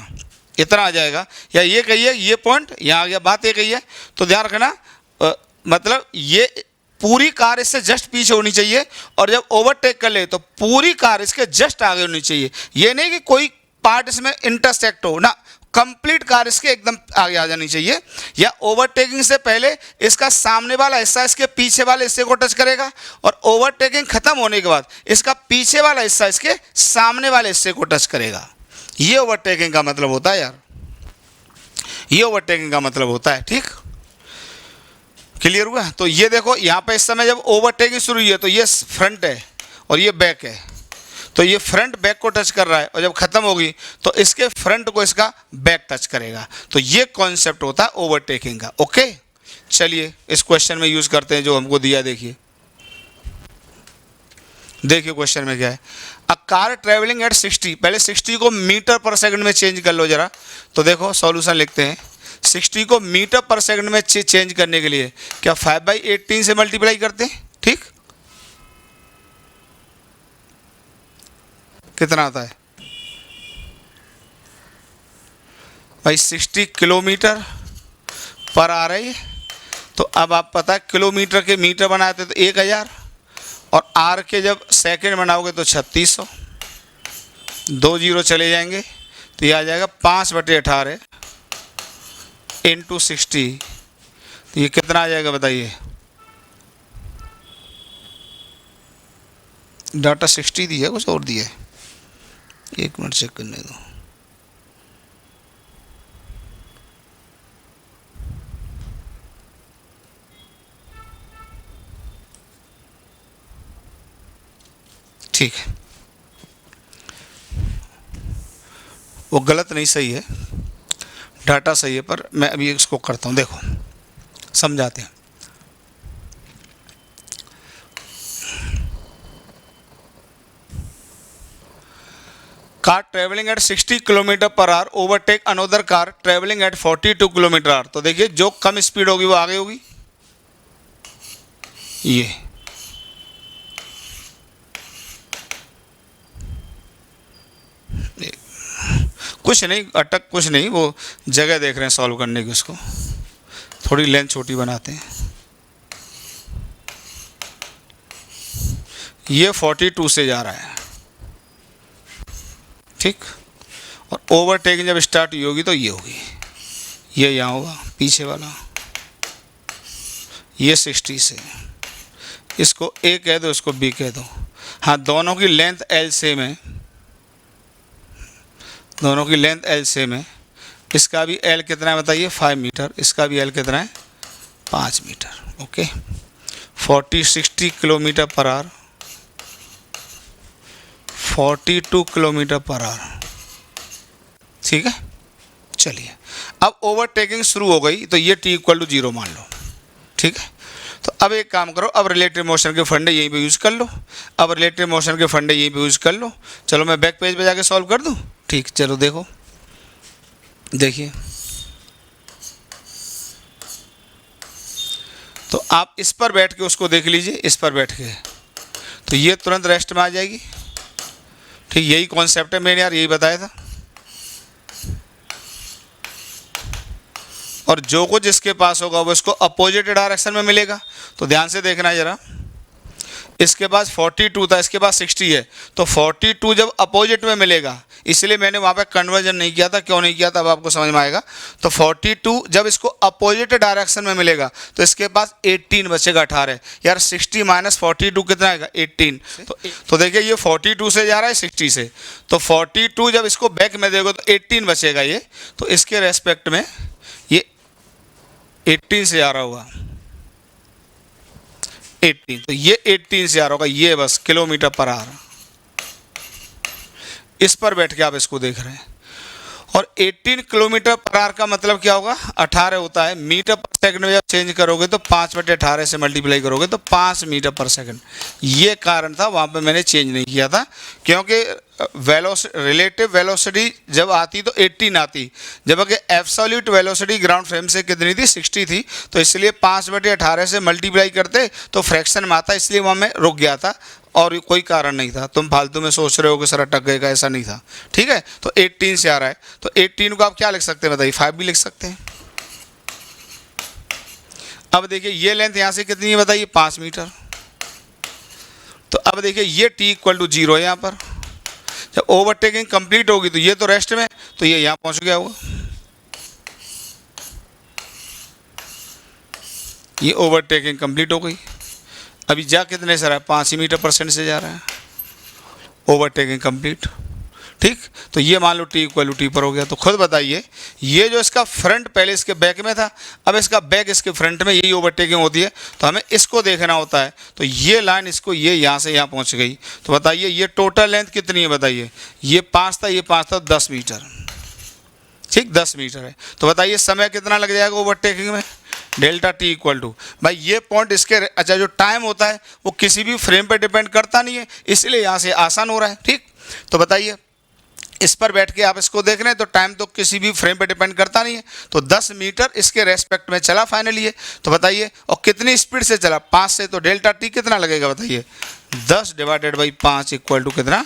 आ जाएगा, या ये कहिए ये पॉइंट यहाँ आ गया, बात ये कही है। तो ध्यान रखना मतलब ये पूरी कार इससे जस्ट पीछे होनी चाहिए और जब ओवरटेक कर ले तो पूरी कार इसके जस्ट आगे होनी चाहिए। ये नहीं कि कोई पार्ट इसमें इंटरसेक्ट हो ना, कंप्लीट कार इसके एकदम आगे आ जानी चाहिए। या ओवरटेकिंग से पहले इसका सामने वाला हिस्सा इसके पीछे वाले हिस्से को टच करेगा और ओवरटेकिंग खत्म होने के बाद इसका पीछे वाला हिस्सा इसके सामने वाले हिस्से को टच करेगा। ये ओवरटेकिंग का मतलब होता है यार, ये ओवरटेकिंग का मतलब होता है। ठीक, क्लियर हुआ। तो ये देखो यहाँ पे इस समय जब ओवरटेकिंग शुरू हुई है तो ये फ्रंट है और ये बैक है, तो ये फ्रंट बैक को टच कर रहा है और जब खत्म होगी तो इसके फ्रंट को इसका बैक टच करेगा। तो ये कॉन्सेप्ट होता है ओवरटेकिंग का। ओके, चलिए इस क्वेश्चन में यूज करते हैं जो हमको दिया। देखिए क्वेश्चन में क्या है, अ कार ट्रेवलिंग एट 60, पहले 60 को मीटर पर सेकंड में चेंज कर लो जरा। तो देखो सॉल्यूशन लिखते हैं, 60 को मीटर पर सेकंड में चेंज करने के लिए क्या 5/18 से मल्टीप्लाई करते हैं। ठीक, कितना आता है भाई, 60 किलोमीटर पर आ रही है। तो अब आप पता है किलोमीटर के मीटर बनाते तो 1000 और आर के जब सेकंड बनाओगे तो 3600, 2 जीरो चले जाएंगे तो ये आ जाएगा 5/18 इंटू 60। तो ये कितना आ जाएगा बताइए, डाटा 60 दिया कुछ और दिया है, 1 मिनट चेक करने दो। ठीक है, वो गलत नहीं, सही है, डाटा सही है, पर मैं अभी इसको करता हूँ, देखो समझाते हैं। Car travelling at 60 kilometre per our overtake another car travelling at 42 kilometre our. तो देखिए जो कम स्पीड होगी वो आगे होगी, ये कुछ नहीं अटक, कुछ नहीं, वो जगह देख रहे हैं सॉल्व करने की, उसको थोड़ी लेंथ छोटी बनाते हैं। ये 42 से जा रहा है, ठीक, और ओवरटेकिंग जब स्टार्ट हुई होगी तो ये होगी, ये यहाँ होगा पीछे वाला, ये 60 से, इसको ए कह दो, इसको बी कह दो। हाँ, दोनों की लेंथ एल सेम है, दोनों की लेंथ एल सेम है। इसका भी एल कितना है बताइए 5 मीटर, इसका भी एल कितना है 5 metre. Okay, 40-60 kilometre per hour, 42 kilometre per hour. ठीक है, चलिए अब ओवरटेकिंग शुरू हो गई तो ये t = 0 मान लो। ठीक है, तो अब एक काम करो, अब रिलेटिव मोशन के फंडे यहीं पे यूज़ कर लो, अब रिलेटिव मोशन के फंडे यहीं पे यूज़ कर लो। चलो मैं बैक पेज पे जाके सॉल्व कर दूँ। ठीक, चलो देखो, देखिए तो आप इस पर बैठ के उसको देख लीजिए, इस पर बैठ के, तो ये तुरंत रेस्ट में आ जाएगी। ठीक, यही कॉन्सेप्ट है, मैंने यार यही बताया था। और जो कुछ जिसके पास होगा वो इसको अपोजिट डायरेक्शन में मिलेगा। तो ध्यान से देखना जरा, इसके पास 42 था, इसके पास 60 है, तो 42 जब अपोजिट में मिलेगा, इसलिए मैंने वहाँ पे कन्वर्जन नहीं किया था। क्यों नहीं किया था अब आपको समझ में आएगा। तो 42 जब इसको अपोजिट डायरेक्शन में मिलेगा तो इसके पास 18 बचेगा, 18। यार 60 - 42 कितना आएगा 18। तो देखिए ये 42 से जा रहा है 60 से, तो 42 जब इसको बैक में देगा तो 18 बचेगा ये, तो इसके रेस्पेक्ट में ये 18 से आ रहा होगा 18, तो ये 18 से आ रहा होगा, ये बस किलोमीटर पर आवर। इस पर बैठ के आप इसको देख रहे हैं, और 18 किलोमीटर पर आवर का मतलब क्या होगा 18 होता है, मीटर पर सेकंड में जब चेंज करोगे तो 5/18 से मल्टीप्लाई करोगे तो 5 मीटर पर सेकंड। ये कारण था वहाँ पे मैंने चेंज नहीं किया था, क्योंकि रिलेटिव वेलोसिटी जब आती तो 18 आती, जबकि एब्सोल्यूट वेलोसिटी ग्राउंड फ्रेम से कितनी थी 60 थी, तो इसलिए 5/18 से मल्टीप्लाई करते तो फ्रैक्शन में आता, इसलिए वहाँ मैं रुक गया था, और कोई कारण नहीं था। तुम फालतू में सोच रहे हो कि सर अटक गएगा, ऐसा नहीं था। ठीक है, तो 18 से आ रहा है, तो 18 को आप क्या लिख सकते हैं बताइए, 5 भी लिख सकते हैं। अब देखिए ये लेंथ यहाँ से कितनी है बताइए 5 मीटर। तो अब देखिए ये t = 0 है यहाँ पर। जब ओवरटेकिंग कंप्लीट होगी तो ये तो रेस्ट में, तो ये यहाँ पहुँच गया होगा, ये ओवरटेकिंग कंप्लीट हो गई। अभी जा कितने से रहा है 5 मीटर% से जा रहा है, ओवरटेकिंग कंप्लीट। ठीक, तो ये मान लो t = t पर हो गया। तो खुद बताइए, ये जो इसका फ्रंट पहले इसके बैक में था, अब इसका बैक इसके फ्रंट में, यही ओवरटेकिंग होती है, तो हमें इसको देखना होता है। तो ये लाइन इसको ये यहाँ से यहाँ पहुँच गई, तो बताइए ये टोटल लेंथ कितनी है बताइए, ये 5 था, ये 5 था, 10 मीटर। ठीक, 10 मीटर है। तो बताइए समय कितना लग जाएगा ओवरटेकिंग में, डेल्टा t = भाई ये पॉइंट इसके, अच्छा जो टाइम होता है वो किसी भी फ्रेम पे डिपेंड करता नहीं है, इसलिए यहाँ से आसान हो रहा है। ठीक, तो बताइए इस पर बैठ के आप इसको देख रहे हैं तो टाइम तो किसी भी फ्रेम पे डिपेंड करता नहीं है, तो 10 मीटर इसके रेस्पेक्ट में चला फाइनली है। तो बताइए और कितनी स्पीड से चला 5 से, तो डेल्टा t कितना लगेगा बताइए, 10/5 = कितना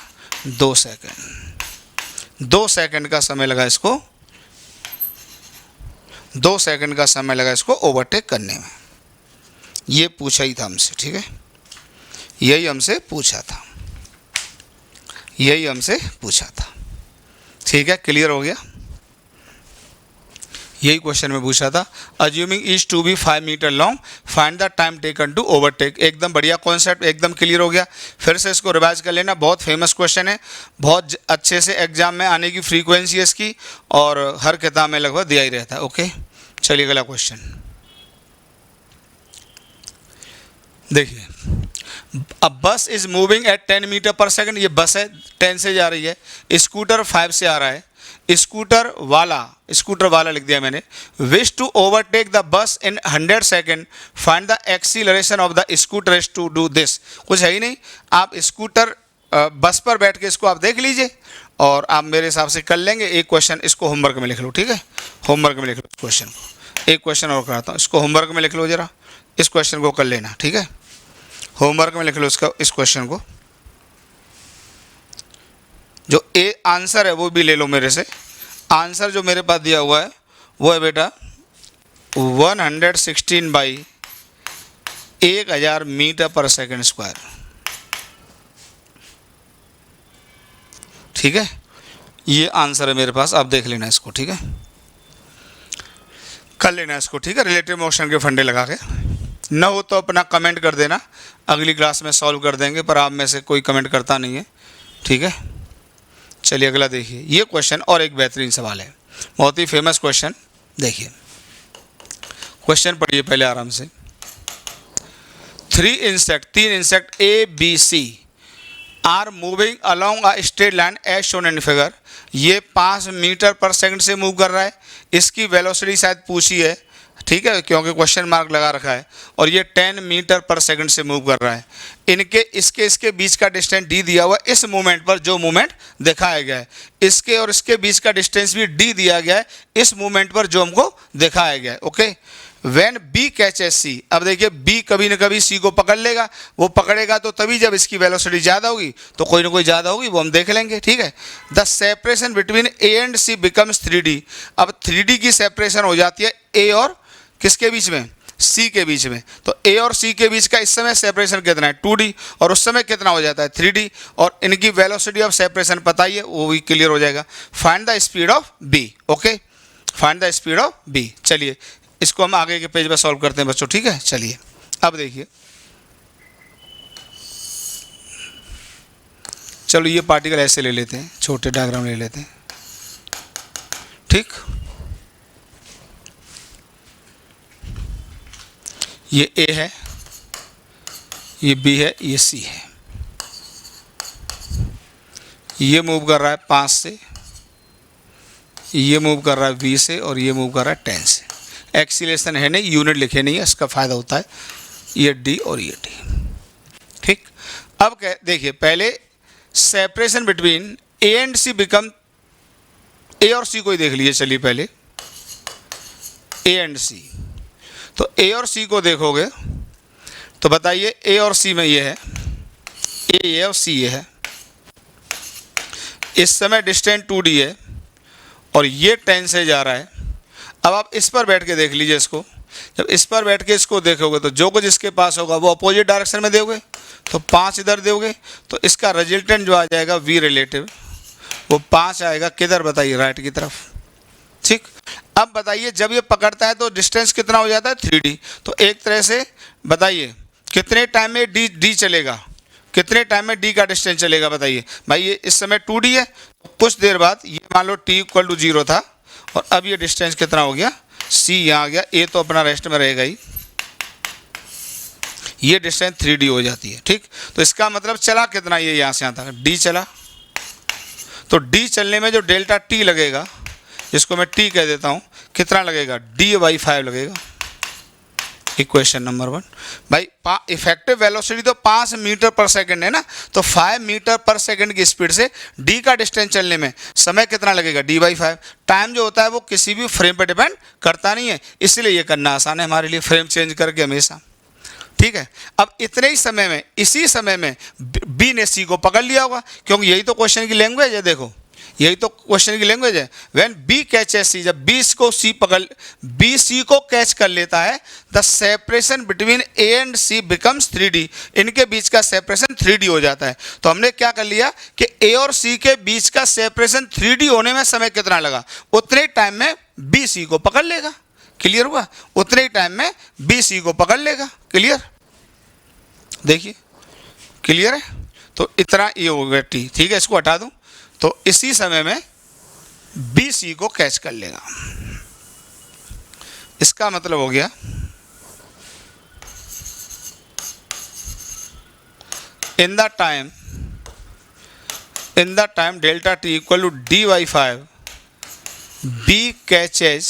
2 सेकंड। 2 सेकंड का समय लगा इसको, 2 सेकंड का समय लगा इसको ओवरटेक करने में। ये पूछा ही था हमसे। ठीक है, यही हमसे पूछा था, यही हमसे पूछा था। ठीक है, क्लियर हो गया, यही क्वेश्चन में पूछा था। Assuming each to be 5 metre long, find the time taken to overtake. एकदम बढ़िया कॉन्सेप्ट, एकदम क्लियर हो गया। फिर से इसको रिवाइज कर लेना, बहुत फेमस क्वेश्चन है, बहुत अच्छे से एग्जाम में आने की फ्रीक्वेंसी है इसकी, और हर किताब में लगभग दिया ही रहता है। ओके, चलिए अगला क्वेश्चन देखिए। अब बस इज मूविंग एट 10 मीटर पर सेकंड, ये बस है 10 से जा रही है, स्कूटर 5 से आ रहा है। स्कूटर वाला लिख दिया मैंने। Wish to overtake the bus in 100 second, find the acceleration of the scooter to do this. कुछ है ही नहीं, आप स्कूटर बस पर बैठ के इसको आप देख लीजिए और आप मेरे हिसाब से कर लेंगे। एक क्वेश्चन इसको होमवर्क में लिख लो, ठीक है, होमवर्क में लिख लो क्वेश्चन को। एक क्वेश्चन और कराता हूँ, इसको होमवर्क में लिख लो जरा, इस क्वेश्चन को कर लेना, ठीक है, होमवर्क में लिख लो इसका, इस क्वेश्चन को। जो ए आंसर है वो भी ले लो मेरे से। आंसर जो मेरे पास दिया हुआ है वो है बेटा 116/1000 मीटर पर सेकंड स्क्वायर, ठीक है, ये आंसर है मेरे पास। आप देख लेना इसको, ठीक है, कर लेना इसको, ठीक है, रिलेटिव मोशन के फंडे लगा के। न हो तो अपना कमेंट कर देना, अगली क्लास में सॉल्व कर देंगे, पर आप में से कोई कमेंट करता नहीं है, ठीक है। चलिए अगला देखिए, ये क्वेश्चन और एक बेहतरीन सवाल है, बहुत ही फेमस क्वेश्चन। देखिए क्वेश्चन पढ़िए पहले आराम से। तीन insect A B C are moving along a straight line as shown in figure. ये 5 मीटर पर सेकंड से मूव कर रहा है, इसकी वेलोसिटी शायद पूछी है, ठीक है, क्योंकि क्वेश्चन मार्क लगा रखा है, और ये 10 मीटर पर सेकंड से मूव कर रहा है। इसके बीच का डिस्टेंस डी दिया हुआ है, इस मूवमेंट पर जो मूवमेंट दिखाया गया है, इसके और इसके बीच का डिस्टेंस भी डी दिया गया है, इस मूवमेंट पर जो हमको दिखाया गया है। ओके, व्हेन बी कैचेस सी, अब देखिए बी कभी न कभी सी को पकड़ लेगा, वो पकड़ेगा तो तभी जब इसकी वेलोसिटी ज़्यादा होगी, तो कोई ना कोई ज़्यादा होगी, वो हम देख लेंगे, ठीक है। The separation between A and C becomes 3D। अब 3D की सेपरेशन हो जाती है ए और किसके बीच में, सी के बीच में। तो ए और सी के बीच का इस समय सेपरेशन कितना है, 2D, और उस समय कितना हो जाता है, 3D, और इनकी वेलोसिटी ऑफ सेपरेशन पता ही है, वो भी क्लियर हो जाएगा। Find the speed of B. Okay, find the speed of B. चलिए इसको हम आगे के पेज पर सॉल्व करते हैं बच्चों, ठीक है। चलिए अब देखिए, चलो ये पार्टिकल ऐसे ले लेते हैं, छोटे डायग्राम ले लेते हैं, ठीक। ये ए है, ये बी है, ये सी है। ये मूव कर रहा है 5 से, ये मूव कर रहा है 20 से, और ये मूव कर रहा है 10 से। एक्सीलरेशन है नहीं, यूनिट लिखे नहीं है, इसका फ़ायदा होता है, ये डी और ये डी, ठीक। अब देखिए पहले separation between A and C become, A और सी को ही देख लीजिए, चलिए पहले ए एंड सी। तो ए और सी को देखोगे तो बताइए ए और सी में ये है, ए और सी ये है, इस समय डिस्टेंस 2D है, और ये 10 से जा रहा है। अब आप इस पर बैठ के देख लीजिए इसको, जब इस पर बैठ के इसको देखोगे तो जो कुछ इसके पास होगा वो अपोजिट डायरेक्शन में दोगे, तो 5 इधर दोगे, तो इसका रिजल्टेंट जो आ जाएगा वी रिलेटिव, वो 5 आएगा किधर बताइए, राइट की तरफ, ठीक। अब बताइए जब ये पकड़ता है तो डिस्टेंस कितना हो जाता है, 3D। तो एक तरह से बताइए कितने टाइम में डी चलेगा, कितने टाइम में डी का डिस्टेंस चलेगा बताइए। भाई ये इस समय 2D है, कुछ देर बाद ये मान लो t = 0 था, और अब ये डिस्टेंस कितना हो गया, c यहाँ आ गया, a तो अपना रेस्ट में रहेगा ही, ये डिस्टेंस 3D हो जाती है, ठीक। तो इसका मतलब चला कितना, ये यहाँ से यहाँ तक d चला, तो d चलने में जो डेल्टा t लगेगा, जिसको मैं t कह देता हूँ, कितना लगेगा, d/5 लगेगा। Equation number 1। भाई इफेक्टिव वेलोसिटी तो 5 मीटर पर सेकंड है ना, तो 5 मीटर पर सेकंड की स्पीड से d का डिस्टेंस चलने में समय कितना लगेगा, d/5। टाइम जो होता है वो किसी भी फ्रेम पर डिपेंड करता नहीं है, इसलिए ये करना आसान है हमारे लिए, फ्रेम चेंज करके हमेशा, ठीक है। अब इतने ही समय में, इसी समय में बी ने सी को पकड़ लिया होगा, क्योंकि यही तो क्वेश्चन की लैंग्वेज है, देखो यही तो क्वेश्चन की लैंग्वेज है। व्हेन बी कैचेस सी, जब बी सी को कैच कर लेता है, the separation between A and C becomes 3D। इनके बीच का सेपरेशन 3D हो जाता है। तो हमने क्या कर लिया कि ए और सी के बीच का सेपरेशन 3D होने में समय कितना लगा, उतने टाइम में बी सी को पकड़ लेगा। क्लियर हुआ, उतने ही टाइम में बी सी को पकड़ लेगा। क्लियर, देखिए क्लियर है। तो इतना ये हो गया टी, ठीक है, इसको हटा दूं, तो इसी समय में बी सी को कैच कर लेगा। इसका मतलब हो गया in the time delta T equal to d/5 B catches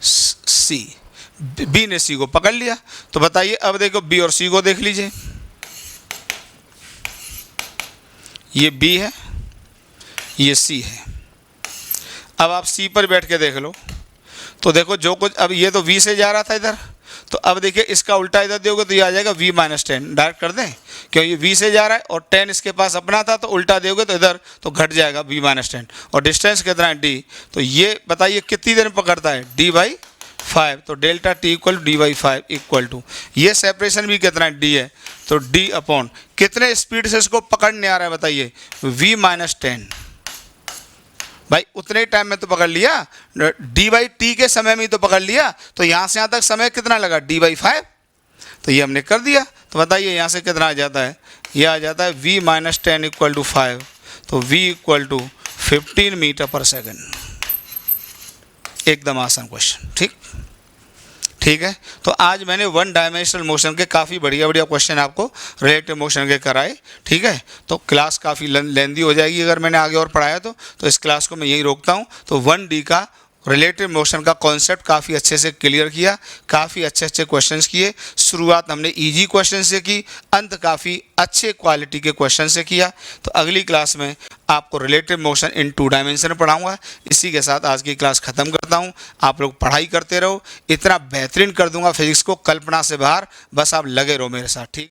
C, B ने सी को पकड़ लिया। तो बताइए अब देखो बी और सी को देख लीजिए, ये बी है, ये सी है। अब आप सी पर बैठ के देख लो, तो देखो जो कुछ, अब ये तो v से जा रहा था इधर, तो अब देखिए इसका उल्टा इधर दोगे तो ये आ जाएगा v-10। डायरेक्ट कर दें, क्यों ये v से जा रहा है और 10 इसके पास अपना था, तो उल्टा दोगे तो इधर तो घट जाएगा v-10। और डिस्टेंस कितना है d, तो ये बताइए कितनी देर में पकड़ता है, d/5। तो delta t equal to d/5 equal to, ये सेपरेशन भी कितना है, d है, तो d अपॉन कितने स्पीड से इसको पकड़ने आ रहा है बताइए, v-10। भाई उतने टाइम में तो पकड़ लिया, डी बाई टी के समय में ही तो पकड़ लिया, तो यहाँ से यहाँ तक समय कितना लगा, डी बाई 5, तो ये हमने कर दिया। तो बताइए यहाँ से कितना आ जाता है, ये आ जाता है v माइनस 10 इक्वल टू 5, तो v इक्वल टू 15 मीटर पर सेकेंड। एकदम आसान क्वेश्चन, ठीक है। तो आज मैंने वन डायमेंशनल मोशन के काफ़ी बढ़िया बढ़िया क्वेश्चन आपको रिलेटिव मोशन के कराए, ठीक है। तो क्लास काफ़ी लेंदी हो जाएगी अगर मैंने आगे और पढ़ाया तो इस क्लास को मैं यहीं रोकता हूँ। तो 1D का रिलेटिव मोशन का कॉन्सेप्ट काफ़ी अच्छे से क्लियर किया, काफ़ी अच्छे अच्छे क्वेश्चंस किए। शुरुआत हमने इजी क्वेश्चन से की, अंत काफ़ी अच्छे क्वालिटी के क्वेश्चन से किया। तो अगली क्लास में आपको रिलेटिव मोशन इन 2 डायमेंशन पढ़ाऊंगा। इसी के साथ आज की क्लास ख़त्म करता हूं। आप लोग पढ़ाई करते रहो, इतना बेहतरीन कर दूंगा फिजिक्स को कल्पना से बाहर, बस आप लगे रहो मेरे साथ, ठीक।